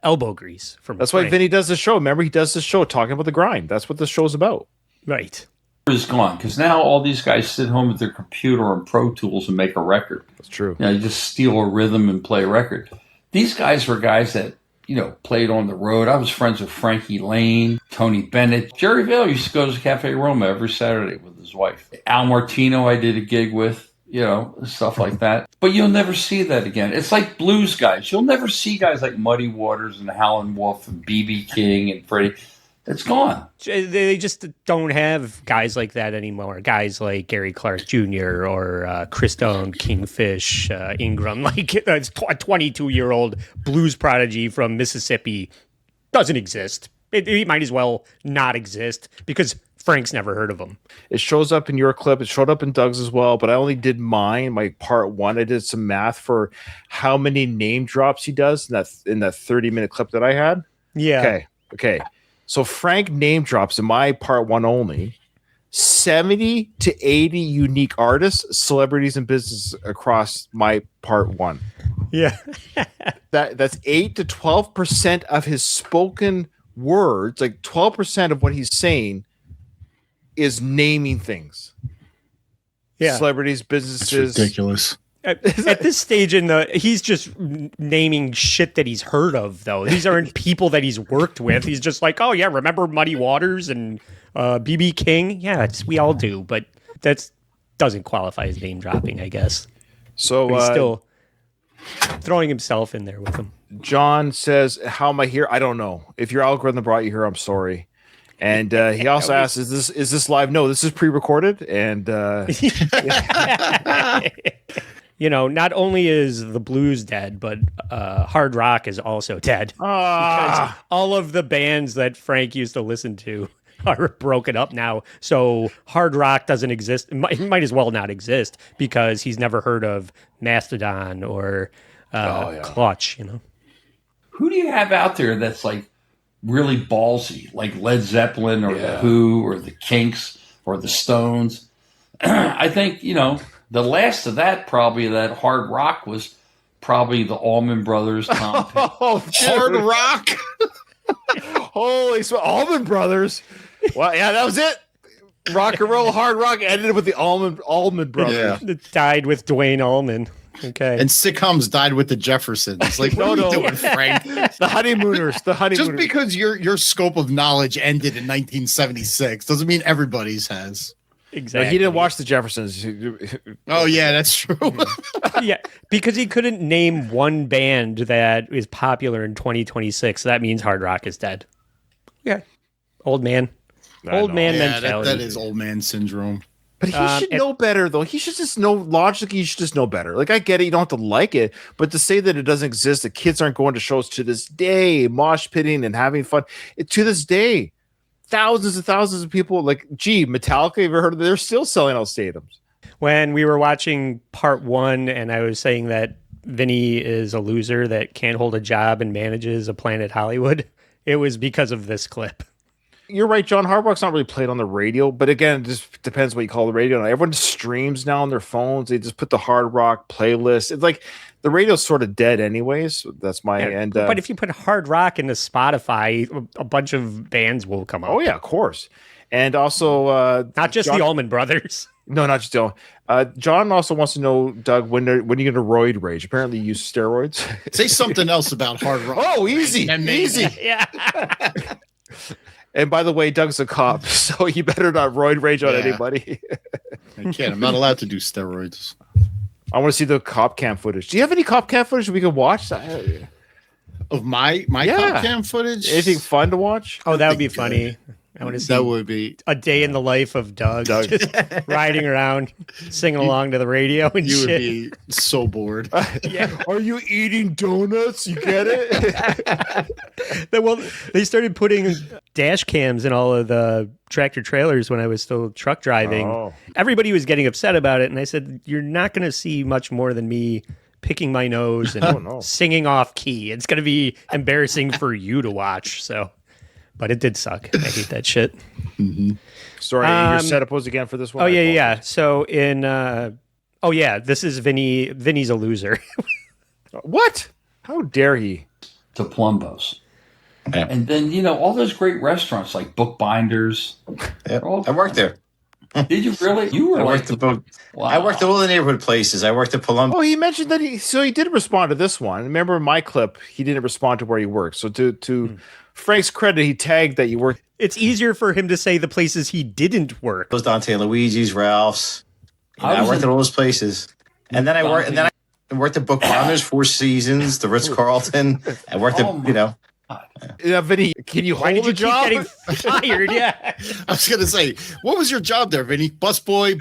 S3: elbow grease from
S2: That's
S3: Frank.
S2: why Vinny does the show. Remember, he does the show talking about the grind. That's what the show's about.
S3: Right.
S1: Is gone, because now all these guys sit home with their computer and Pro Tools and make a record.
S2: That's true.
S1: You know, you just steal a rhythm and play a record. These guys were guys that, you know, played on the road. I was friends with Frankie Lane, Tony Bennett. Jerry Vale used to go to Cafe Roma every Saturday with his wife. Al Martino I did a gig with. You know, stuff like that. But you'll never see that again. It's like blues guys. You'll never see guys like Muddy Waters and Howlin' Wolf and B.B. King and Freddie. It's gone.
S3: They just don't have guys like that anymore. Guys like Gary Clark Jr. or Chris Stone, Kingfish, Ingram. Like a 22-year-old blues prodigy from Mississippi doesn't exist. It might as well not exist because Frank's never heard of him.
S2: It shows up in your clip. It showed up in Doug's as well, but I only did mine, my part 1. I did some math for how many name drops he does in that 30-minute clip that I had.
S3: Yeah.
S2: Okay. So Frank name drops in my part 1 only 70 to 80 unique artists, celebrities, and businesses across my part 1.
S3: Yeah.
S2: That's 8 to 12% of his spoken words, like 12% of what he's saying is naming things.
S3: Yeah.
S2: Celebrities, businesses.
S4: That's ridiculous.
S3: At this stage he's just naming shit that he's heard of, though. These aren't people that he's worked with. He's just like, oh yeah, remember Muddy Waters and BB King? Yeah, we all do, but that doesn't qualify as name dropping, I guess.
S2: So
S3: but he's still throwing himself in there with him.
S2: John says, "How am I here? I don't know. If your algorithm brought you here, I'm sorry." And he also asks, "Is this live?" No, this is pre-recorded. And
S3: not only is the blues dead, but hard rock is also dead. Because all of the bands that Frank used to listen to are broken up now. So hard rock doesn't exist. It might as well not exist because he's never heard of Mastodon or Clutch.
S1: Who do you have out there that's like really ballsy, like Led Zeppelin or the Who or the Kinks or the Stones? I think, the last of that hard rock was probably the Allman Brothers. Tom Petty.
S4: Hard rock.
S2: Holy smokes, Allman Brothers. Well, yeah, that was it. Rock and roll, hard rock ended with the Allman Brothers.
S4: Yeah.
S3: It died with Dwayne Allman. Okay.
S4: And sitcoms died with the Jeffersons. Like, what are you doing, Frank?
S2: The honeymooners.
S4: Just because your scope of knowledge ended in 1976 doesn't mean everybody's has.
S3: Exactly.
S2: He didn't watch the Jeffersons.
S4: Oh, yeah, that's true.
S3: Yeah, because he couldn't name one band that is popular in 2026. So that means hard rock is dead. Yeah. Old man. Old man mentality.
S4: That is old man syndrome.
S2: But he should know better, though. He should just know, logically, you should just know better. Like, I get it. You don't have to like it. But to say that it doesn't exist, the kids aren't going to shows to this day, mosh pitting and having fun. To this day, thousands and thousands of people, like, Metallica, have you ever heard of it? They're still selling out stadiums.
S3: When we were watching part 1 and I was saying that Vinny is a loser that can't hold a job and manages a Planet Hollywood, it was because of this clip.
S2: You're right, John. Hard rock's not really played on the radio, but again, it just depends what you call the radio. Everyone streams now on their phones. They just put the hard rock playlist. It's like the radio's sort of dead anyways. That's my end.
S3: But if you put hard rock into Spotify, a bunch of bands will come up.
S2: Oh, yeah, of course. And also...
S3: not just the Allman Brothers.
S2: No, not just the Allman. John also wants to know, Doug, when are you going to roid rage? Apparently you use steroids.
S4: Say something else about hard rock.
S2: Oh, easy. Easy.
S3: Yeah.
S2: And by the way, Doug's a cop, so you better not roid rage on anybody.
S4: I can't. I'm not allowed to do steroids.
S2: I want to see the cop cam footage. Do you have any cop cam footage we can watch?
S4: Of my cop cam footage?
S2: Anything fun to watch?
S3: Oh, that would be funny. I want to see
S4: that would be
S3: a day in the life of Doug. Just riding around, singing along to the radio and
S4: you
S3: shit.
S4: would be so bored.
S2: Yeah. Are you eating donuts? You get it?
S3: Well, they started putting dash cams in all of the tractor trailers when I was still truck driving.
S2: Oh.
S3: Everybody was getting upset about it, and I said, "You're not going to see much more than me picking my nose and singing off key. It's going to be embarrassing for you to watch." So. But it did suck. I hate that shit.
S2: Mm-hmm. Sorry, your setup was again for this one?
S3: Oh, yeah. So this is Vinny. Vinny's a loser.
S2: What? How dare he?
S1: To Plumbos. Yeah. And then, all those great restaurants like Bookbinders.
S5: Yeah. I worked there.
S1: Did you really? You were
S5: I worked at all the neighborhood places. I worked at Palumbo.
S2: Oh, he mentioned that he did respond to this one. Remember in my clip, he didn't respond to where he worked. So to Frank's credit, he tagged that you worked.
S3: It's easier for him to say the places he didn't work.
S5: It was Dante and Luigi's, Ralph's. I worked at all those places. And then I worked at Bookbinders, Four Seasons, the Ritz-Carlton. I worked at,
S2: Yeah, Vinny, can you hold a job?
S3: Keep getting fired? Yeah.
S4: I was going to say, what was your job there, Vinny? Busboy,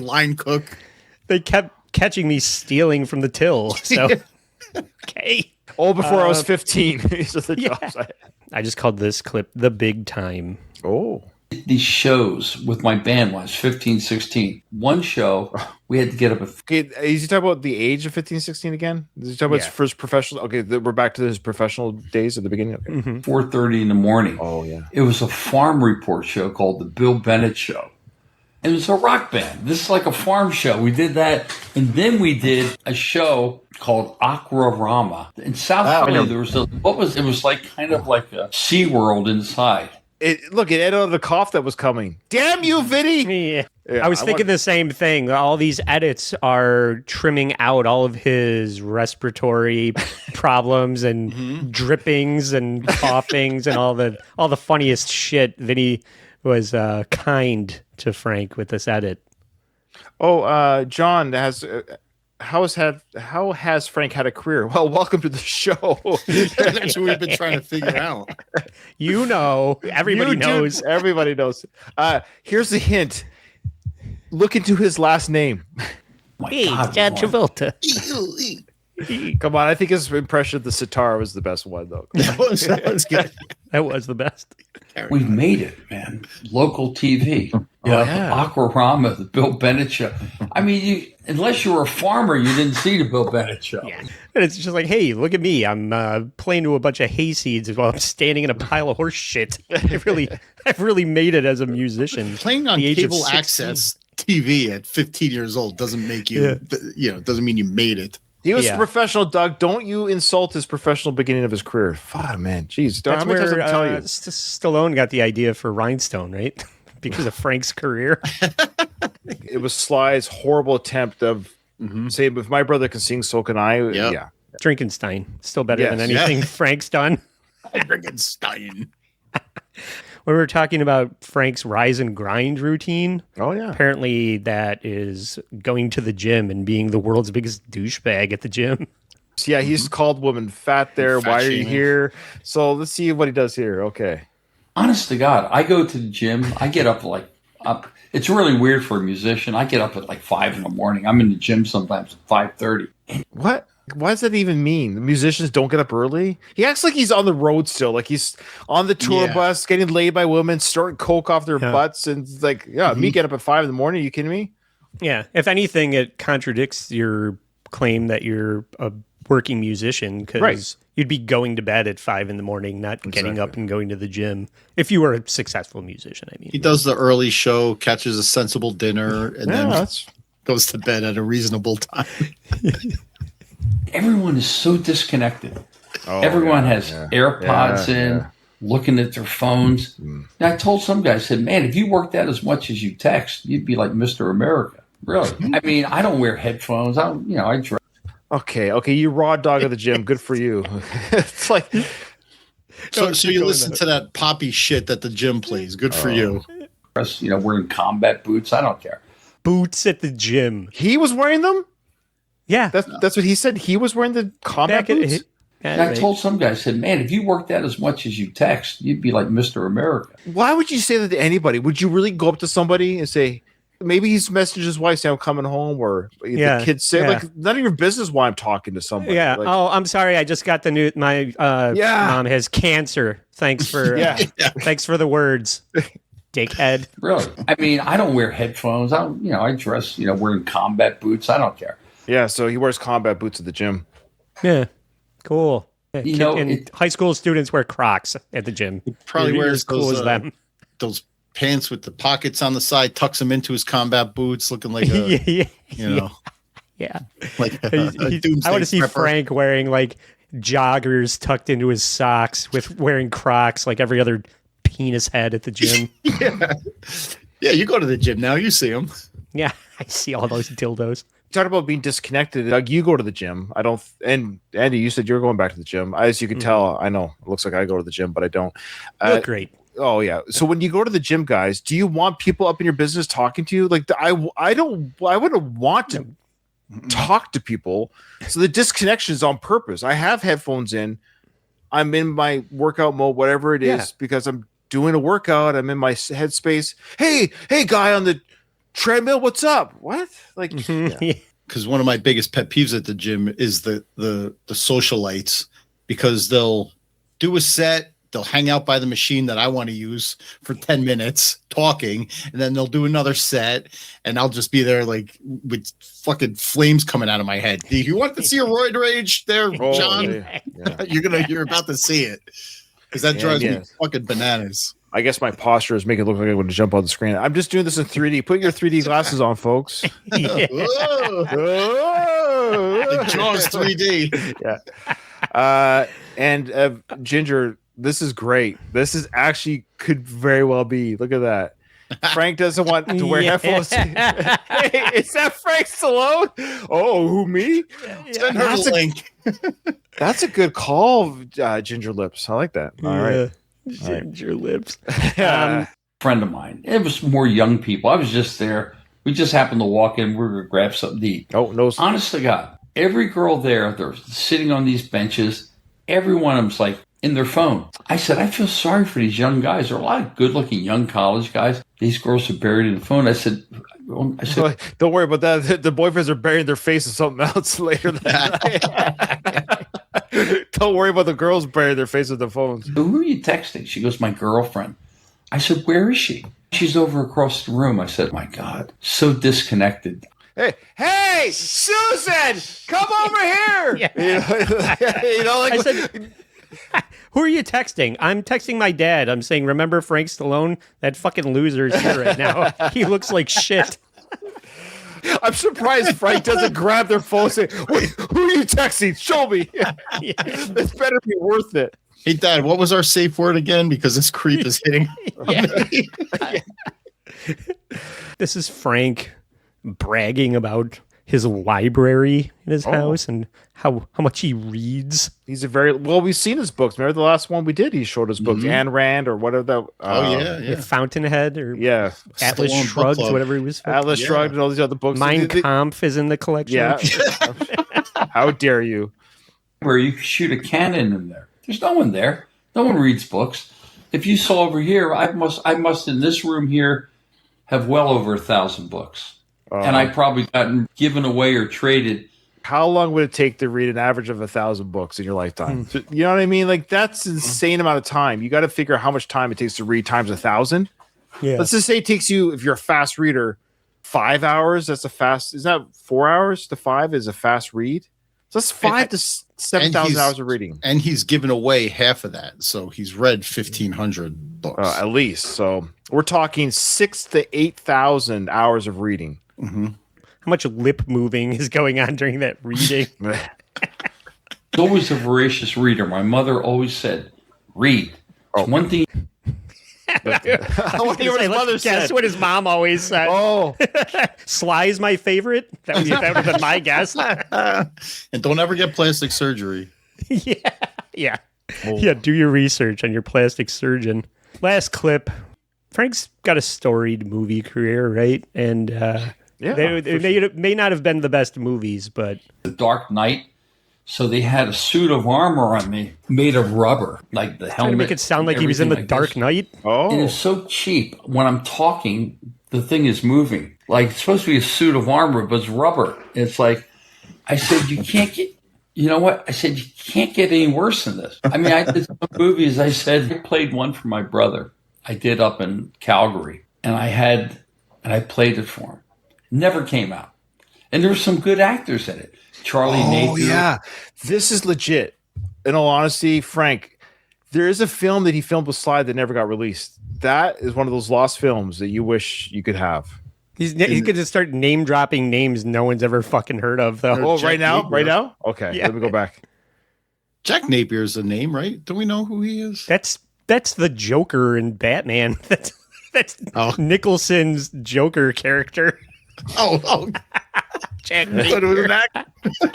S4: line cook.
S3: They kept catching me stealing from the till. So, okay.
S2: All before I was 15. These are the jobs
S3: I just called this clip The Big Time.
S2: Oh.
S1: These shows with my band when I was 15, 16. One show, we had to get up at...
S2: Okay, is he talking about the age of 15, 16 again? Is he talking about his first professional... Okay, we're back to his professional days at the beginning. Okay.
S1: 4:30 in the morning.
S2: Oh, yeah.
S1: It was a farm report show called The Bill Bennett Show. It was a rock band. This is like a farm show. We did that. And then we did a show called Aquarama. In South Philly, there was it was like kind of like a SeaWorld inside.
S2: Look, it ended on the cough that was coming. Damn you, Vinny!
S3: Yeah.
S2: Yeah,
S3: I was thinking the same thing. All these edits are trimming out all of his respiratory problems and drippings and coughings and all the funniest shit. Vinny was kind to Frank with this edit.
S2: Oh, John how has Frank had a career? Well, welcome to the show.
S4: That's what we've been trying to figure out.
S3: You know, everybody knows.
S2: Everybody knows. Here's the hint. Look into his last name.
S3: Hey, John Travolta.
S2: Come on, I think his impression of the sitar was the best one, though.
S4: That was good.
S3: That was the best.
S1: We've made it, man. Local TV. Aquarama, the Bill Bennett show. I mean, unless you were a farmer, you didn't see the Bill Bennett show.
S3: Yeah. And it's just like, hey, look at me. I'm playing to a bunch of hayseeds while I'm standing in a pile of horse shit. I've really made it as a musician.
S4: Playing on cable access TV at 15 years old doesn't make you, doesn't mean you made it.
S2: He was a professional, Doug. Don't you insult his professional beginning of his career. Fuck, man. Jeez.
S3: That's where Stallone got the idea for Rhinestone, right? Because of Frank's career.
S2: It was Sly's horrible attempt of saying, if my brother can sing, so can I.
S4: Yep.
S2: Yeah.
S3: Drinkenstein. Still better than anything Frank's done.
S4: Drinkenstein.
S3: When we were talking about Frank's rise and grind routine, apparently that is going to the gym and being the world's biggest douchebag at the gym.
S2: So yeah, he's called women fat there.
S4: Fat
S2: Why are you
S4: shaming.
S2: here? So let's see what he does here. Okay.
S1: Honest to God, I go to the gym. I get up up. It's really weird for a musician. I get up at 5 in the morning. I'm in the gym sometimes at 5:30.
S2: What? What does that even mean? The musicians don't get up early? He acts like he's on the road still. Like he's on the tour bus, getting laid by women, snorting coke off their butts. And it's like, me get up at 5 in the morning. Are you kidding me?
S3: Yeah. If anything, it contradicts your claim that you're a working musician because you'd be going to bed at 5 in the morning, not getting up and going to the gym. If you were a successful musician, I mean.
S4: He does the early show, catches a sensible dinner, and then goes to bed at a reasonable time.
S1: Everyone is so disconnected. Everyone has AirPods in, looking at their phones. And I told some guy, I said, man, if you worked out as much as you text, you'd be like Mr. America. Really? I mean, I don't wear headphones. I dress.
S2: Okay, you raw dog at the gym. Good for you. It's like...
S4: So you listen to that poppy shit that the gym plays. Good for you.
S1: Wearing combat boots. I don't care.
S3: Boots at the gym.
S2: He was wearing them?
S3: Yeah.
S2: That's what he said. He was wearing the combat boots?
S1: I told some guy, I said, man, if you worked out as much as you text, you'd be like Mr. America.
S2: Why would you say that to anybody? Would you really go up to somebody and say, maybe he's messaged his wife saying I'm coming home, or the kids say, like, none of your business why I'm talking to somebody.
S3: Yeah.
S2: Like,
S3: I'm sorry. I just got the news. My mom has cancer. Thanks for thanks for the words. Dickhead.
S1: Really? I mean, I don't wear headphones. I dress, wearing combat boots. I don't care.
S2: Yeah, so he wears combat boots at the gym.
S3: Yeah, cool. High school students wear Crocs at the gym.
S4: He probably wears
S3: cool
S4: those,
S3: as them.
S4: Those pants with the pockets on the side, tucks them into his combat boots, looking like a, like
S3: I want to see Frank wearing like joggers tucked into his socks with wearing Crocs like every other penis head at the gym.
S4: Yeah, you go to the gym now, you see them.
S3: Yeah, I see all those dildos.
S2: Talk about being disconnected. Doug, you go to the gym. I don't. And Andy, you said you're going back to the gym. As you can tell, I know it looks like I go to the gym, but I don't.
S3: You look great.
S2: Oh yeah. So when you go to the gym, guys, do you want people up in your business talking to you? Like I wouldn't want to talk to people. So the disconnection is on purpose. I have headphones in. I'm in my workout mode, whatever it is, because I'm doing a workout. I'm in my headspace. Hey, guy on the treadmill, what's up? What? Like,
S4: because one of my biggest pet peeves at the gym is the socialites, because they'll do a set, they'll hang out by the machine that I want to use for 10 minutes talking, and then they'll do another set, and I'll just be there like with fucking flames coming out of my head. Do you want to see a roid rage there, John? You're about to see it, because that drives me fucking bananas.
S2: I guess my posture is making it look like I'm going to jump on the screen. I'm just doing this in 3D. Put your 3D glasses on, folks.
S4: The Jaws 3D.
S2: Yeah. And Ginger, This is great. This is actually could very well be. Look at that. Frank doesn't want to wear headphones. Hey, is that Frank Stallone? Oh, who, me?
S4: Send her the link.
S2: That's a good call, Ginger Lips. I like that. All right.
S3: Ginger Lips.
S1: Friend of mine. It was more young people. I was just there. We just happened to walk in. We were going to grab something to eat.
S2: Oh, no.
S1: Honest to God, every girl there, they're sitting on these benches. Every one of them's like in their phone. I said, I feel sorry for these young guys. There are a lot of good-looking young college guys. These girls are buried in the phone. I said,
S2: don't worry about that. The boyfriends are burying their face in something else later that night. Don't worry about the girls burying their face with the phones.
S1: Who are you texting? She goes, my girlfriend. I said, where is she? She's over across the room. I said, my God, so disconnected.
S2: Hey, Susan, come over here.
S3: I said, who are you texting? I'm texting my dad. I'm saying, remember Frank Stallone? That fucking loser's here right now. He looks like shit.
S2: I'm surprised Frank doesn't grab their phone and say, wait, who are you texting? Show me. This better be worth it.
S4: Hey, Dad, what was our safe word again? Because this creep is hitting.
S3: This is Frank bragging about his library in his house and how much he reads.
S2: He's we've seen his books. Remember the last one we did? He showed his books, Ayn Rand or whatever that.
S3: Yeah. Fountainhead or
S2: Atlas
S3: Stallone Shrugged, whatever he was.
S2: Atlas Shrugged and all these other books.
S3: Mein Kampf is in the collection.
S2: Yeah. How dare you?
S1: Where you could shoot a cannon in there. There's no one there. No one reads books. If you saw over here, I must in this room here have well over 1,000 books. And I probably gotten given away or traded.
S2: How long would it take to read an average of 1,000 books in your lifetime? You know what I mean? Like that's an insane amount of time. You got to figure out how much time it takes to read times 1,000.
S3: Yeah.
S2: Let's just say it takes you, if you're a fast reader, 5 hours. That's a fast. Is that 4 hours to 5 is a fast read? So that's 5 to 7,000 hours of reading.
S4: And he's given away half of that. So he's read 1,500 books.
S2: At least. So we're talking 6,000 to 8,000 hours of reading.
S4: Mm-hmm.
S3: How much lip moving is going on during that reading?
S1: Always a voracious reader. My mother always said, read. It's one thing.
S2: I want to hear what his mother said.
S3: Guess what his mom always said.
S2: Oh,
S3: Sly is my favorite. That would have been my guess.
S4: And don't ever get plastic surgery.
S3: Yeah. Do your research on your plastic surgeon. Last clip. Frank's got a storied movie career, right? And they may not have been the best movies, but
S1: The Dark Knight. So they had a suit of armor on me made of rubber, like the helmet.
S3: trying to make it sound like he was in the Dark Knight.
S1: It is so cheap. When I'm talking, the thing is moving. Like it's supposed to be a suit of armor, but it's rubber. It's like, I said, you can't get, you know what? I said, you can't get any worse than this. I mean, I did some movies. I said, I played one for my brother. I did up in Calgary, and I played it for him. Never came out. And there were some good actors in it. Charlie Napier.
S2: Oh, yeah. This is legit. In all honesty, Frank, there is a film that he filmed with Sly that never got released. That is one of those lost films that you wish you could have.
S3: He's going to start name dropping names no one's ever fucking heard of, though.
S2: Oh, right now? Right now? Okay, let me go back.
S4: Jack Napier's a name, right? Do we know who he is?
S3: That's the Joker in Batman. That's Nicholson's Joker character.
S4: Oh.
S3: Jack Napier.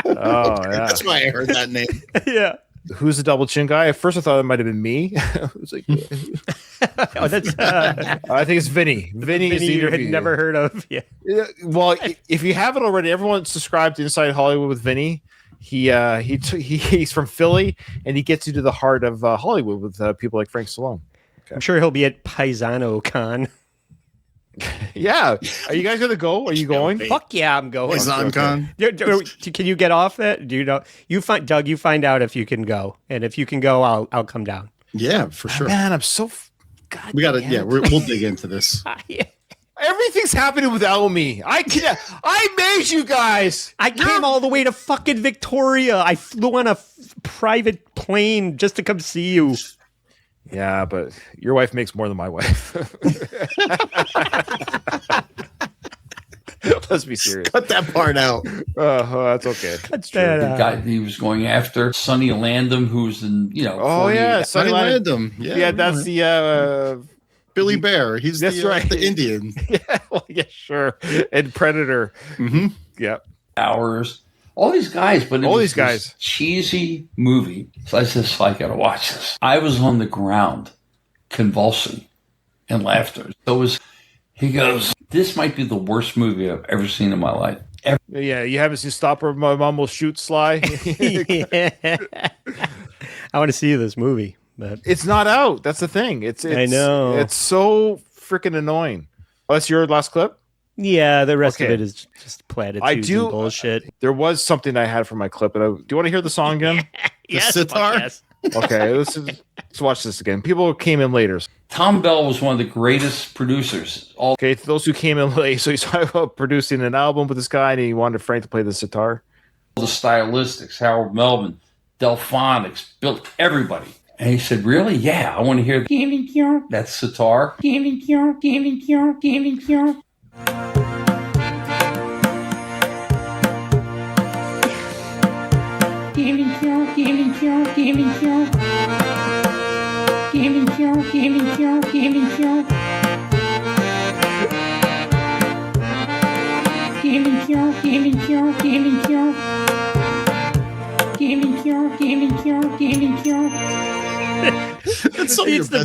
S4: That's why I heard that name.
S3: Yeah.
S2: Who's the double chin guy? At first, I thought it might have been me. I was like,
S3: that's.
S2: I think it's Vinny. Vinny is the
S3: you had
S2: interview.
S3: never heard of. Yeah.
S2: Well, if you haven't already, everyone subscribe to Inside Hollywood with Vinny. He's from Philly, and he gets you to the heart of Hollywood with people like Frank Stallone.
S3: Okay. I'm sure he'll be at Paisano Con.
S2: Yeah. Are you guys going to go? Are you going?
S3: Fuck yeah, I'm going.
S4: Paisano Con.
S3: Can you get off that? Do you know? Doug, you find out if you can go, and if you can go, I'll come down.
S4: Yeah, for sure.
S2: Man, I'm so. God,
S4: we gotta. Yeah, we'll dig into this.
S3: Yeah.
S2: Everything's happening without me. I made you guys.
S3: I came all the way to fucking Victoria. I flew on a private plane just to come see you.
S2: Yeah, but your wife makes more than my wife. Let's be serious.
S4: Cut that part out.
S2: That's okay.
S3: That's that,
S1: The guy he was going after, Sonny Landham, who's in,
S2: Oh
S1: 48
S2: yeah,
S4: Sonny Landham.
S2: Yeah, that's the
S4: Billy Bear. He's
S2: that's right.
S4: the Indian.
S2: Yeah, well, yeah, sure. And Predator.
S4: Mm-hmm.
S2: Yeah.
S1: hours. All these guys, but
S2: all
S1: was
S2: these guys.
S1: This cheesy movie. So I said, I got to watch this. I was on the ground, convulsing and laughter. So it was. He goes, "This might be the worst movie I've ever seen in my life."
S2: Yeah, you haven't seen Stop or My Mom Will Shoot, Sly?
S3: Yeah. I want to see this movie, but
S2: it's not out. That's the thing. It's
S3: I know.
S2: It's so freaking annoying. Oh, that's your last clip?
S3: Yeah, the rest of
S2: Okay.
S3: it is just platitudes and bullshit.
S2: There was something I had for my clip. Do you want to hear the song again?
S3: Yes,
S4: sitar?
S3: fuck yes.
S2: Okay, let's watch this again. People came in later.
S1: Tom Bell was one of the greatest producers.
S2: Okay, for those who came in late, so he's talking about producing an album with this guy, and he wanted Frank to play the sitar.
S1: The stylistics, Harold Melvin, Delphonics, built everybody. And he said, "Really? Yeah, I want to hear that sitar."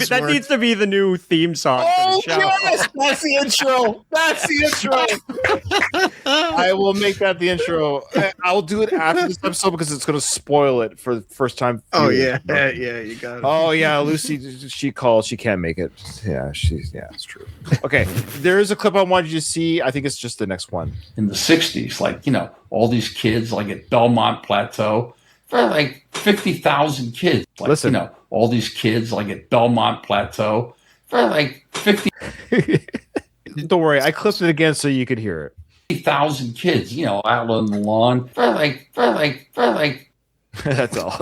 S3: That needs to be the new theme song for the show.
S2: Yes, that's the intro. That's the intro. I will make that the intro. I'll do it after this episode because it's going to spoil it for the first time.
S4: Oh yeah, you got it.
S2: Oh yeah, Lucy. She called. She can't make it. Yeah, it's true. Okay, there is a clip I wanted you to see. I think it's just the next one.
S1: In the 60s, like, all these kids, like at Belmont Plateau, there were like 50,000 kids. Like,
S2: Listen.
S1: All these kids, like at Belmont Plateau, there were like 50,000
S2: Don't worry, I clipped it again so you could hear it.
S1: kids, out on the lawn. They're like.
S2: That's all.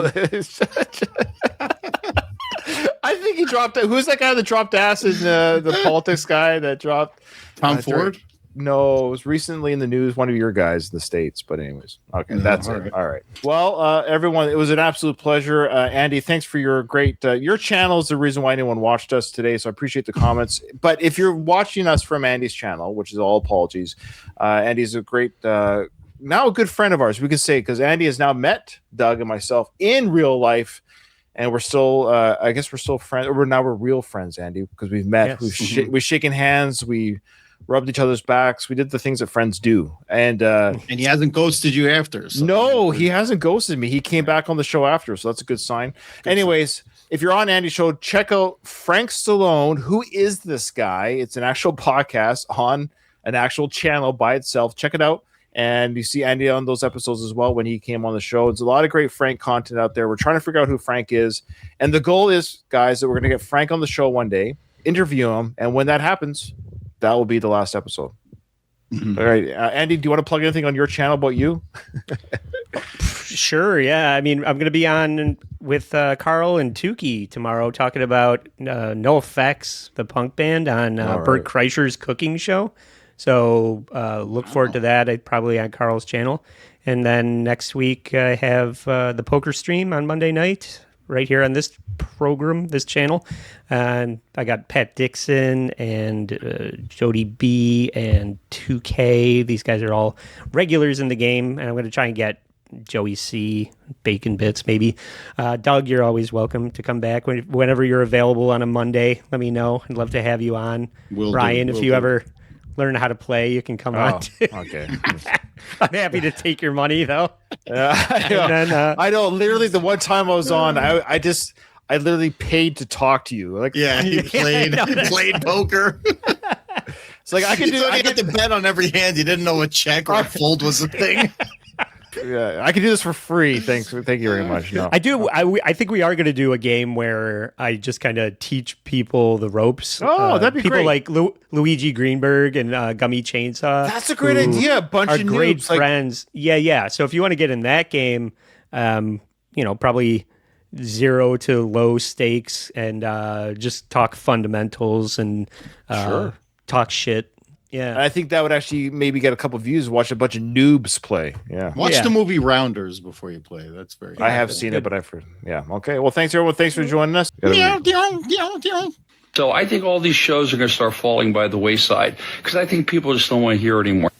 S2: I think he dropped. Who's that guy that dropped acid? The politics guy that dropped
S4: Tom Ford.
S2: No, it was recently in the news. One of your guys in the States. But anyways, okay, that's it. All right. Well, everyone, it was an absolute pleasure. Andy, thanks for your great. Your channel is the reason why anyone watched us today. So I appreciate the comments. But if you're watching us from Andy's channel, which is all apologies, Andy's a great. Now a good friend of ours, we could say, because Andy has now met Doug and myself in real life. And we're still, I guess we're still friends. We're real friends, Andy, because we've met.
S3: Yes.
S2: We've shaken hands. We rubbed each other's backs. We did the things that friends do. And
S4: he hasn't ghosted you after. So.
S2: No, he hasn't ghosted me. He came back on the show after, so that's a good sign. Anyways, if you're on Andy's show, check out Frank Stallone. Who is this guy? It's an actual podcast on an actual channel by itself. Check it out. And you see Andy on those episodes as well when he came on the show. There's a lot of great Frank content out there. We're trying to figure out who Frank is. And the goal is, guys, that we're going to get Frank on the show one day, interview him. And when that happens, that will be the last episode. Mm-hmm. All right. Andy, do you want to plug anything on your channel about you?
S3: Sure. Yeah. I mean, I'm going to be on with Carl and Tukey tomorrow talking about No Effects, the punk band, on Bert Kreischer's cooking show. So look forward to that. Probably on Carl's channel. And then next week I have the poker stream on Monday night right here on this program, this channel. And I got Pat Dixon and Jody B and 2K. These guys are all regulars in the game. And I'm going to try and get Joey C, Bacon Bits, maybe. Doug, you're always welcome to come back whenever you're available on a Monday. Let me know. I'd love to have you on. Ryan, if you ever learn how to play, you can come on.
S2: Okay.
S3: I'm happy to take your money though.
S2: I know. Literally, the one time I was on, I literally paid to talk to you. Like,
S4: yeah, he played poker.
S2: It's like I could do.
S4: I get to bet on every hand. You didn't know a check or a fold was a thing.
S2: Yeah, I can do this for free. Thank you very much. No.
S3: I do. I think we are going to do a game where I just kind of teach people the ropes.
S2: Oh, that'd be
S3: people
S2: great.
S3: like Luigi Greenberg and Gummy Chainsaw.
S2: That's a great idea. A bunch of
S3: great
S2: noobs,
S3: friends. Yeah. So if you want to get in that game, probably 0 to low stakes and just talk fundamentals and talk shit. Yeah.
S2: And I think that would actually maybe get a couple views. Watch a bunch of noobs play. Yeah.
S4: Watch the movie Rounders before you play. That's very.
S2: I have seen it, but I've heard. Yeah. Okay. Well, thanks everyone. Thanks for joining us.
S1: So I think all these shows are going to start falling by the wayside because I think people just don't want to hear it anymore.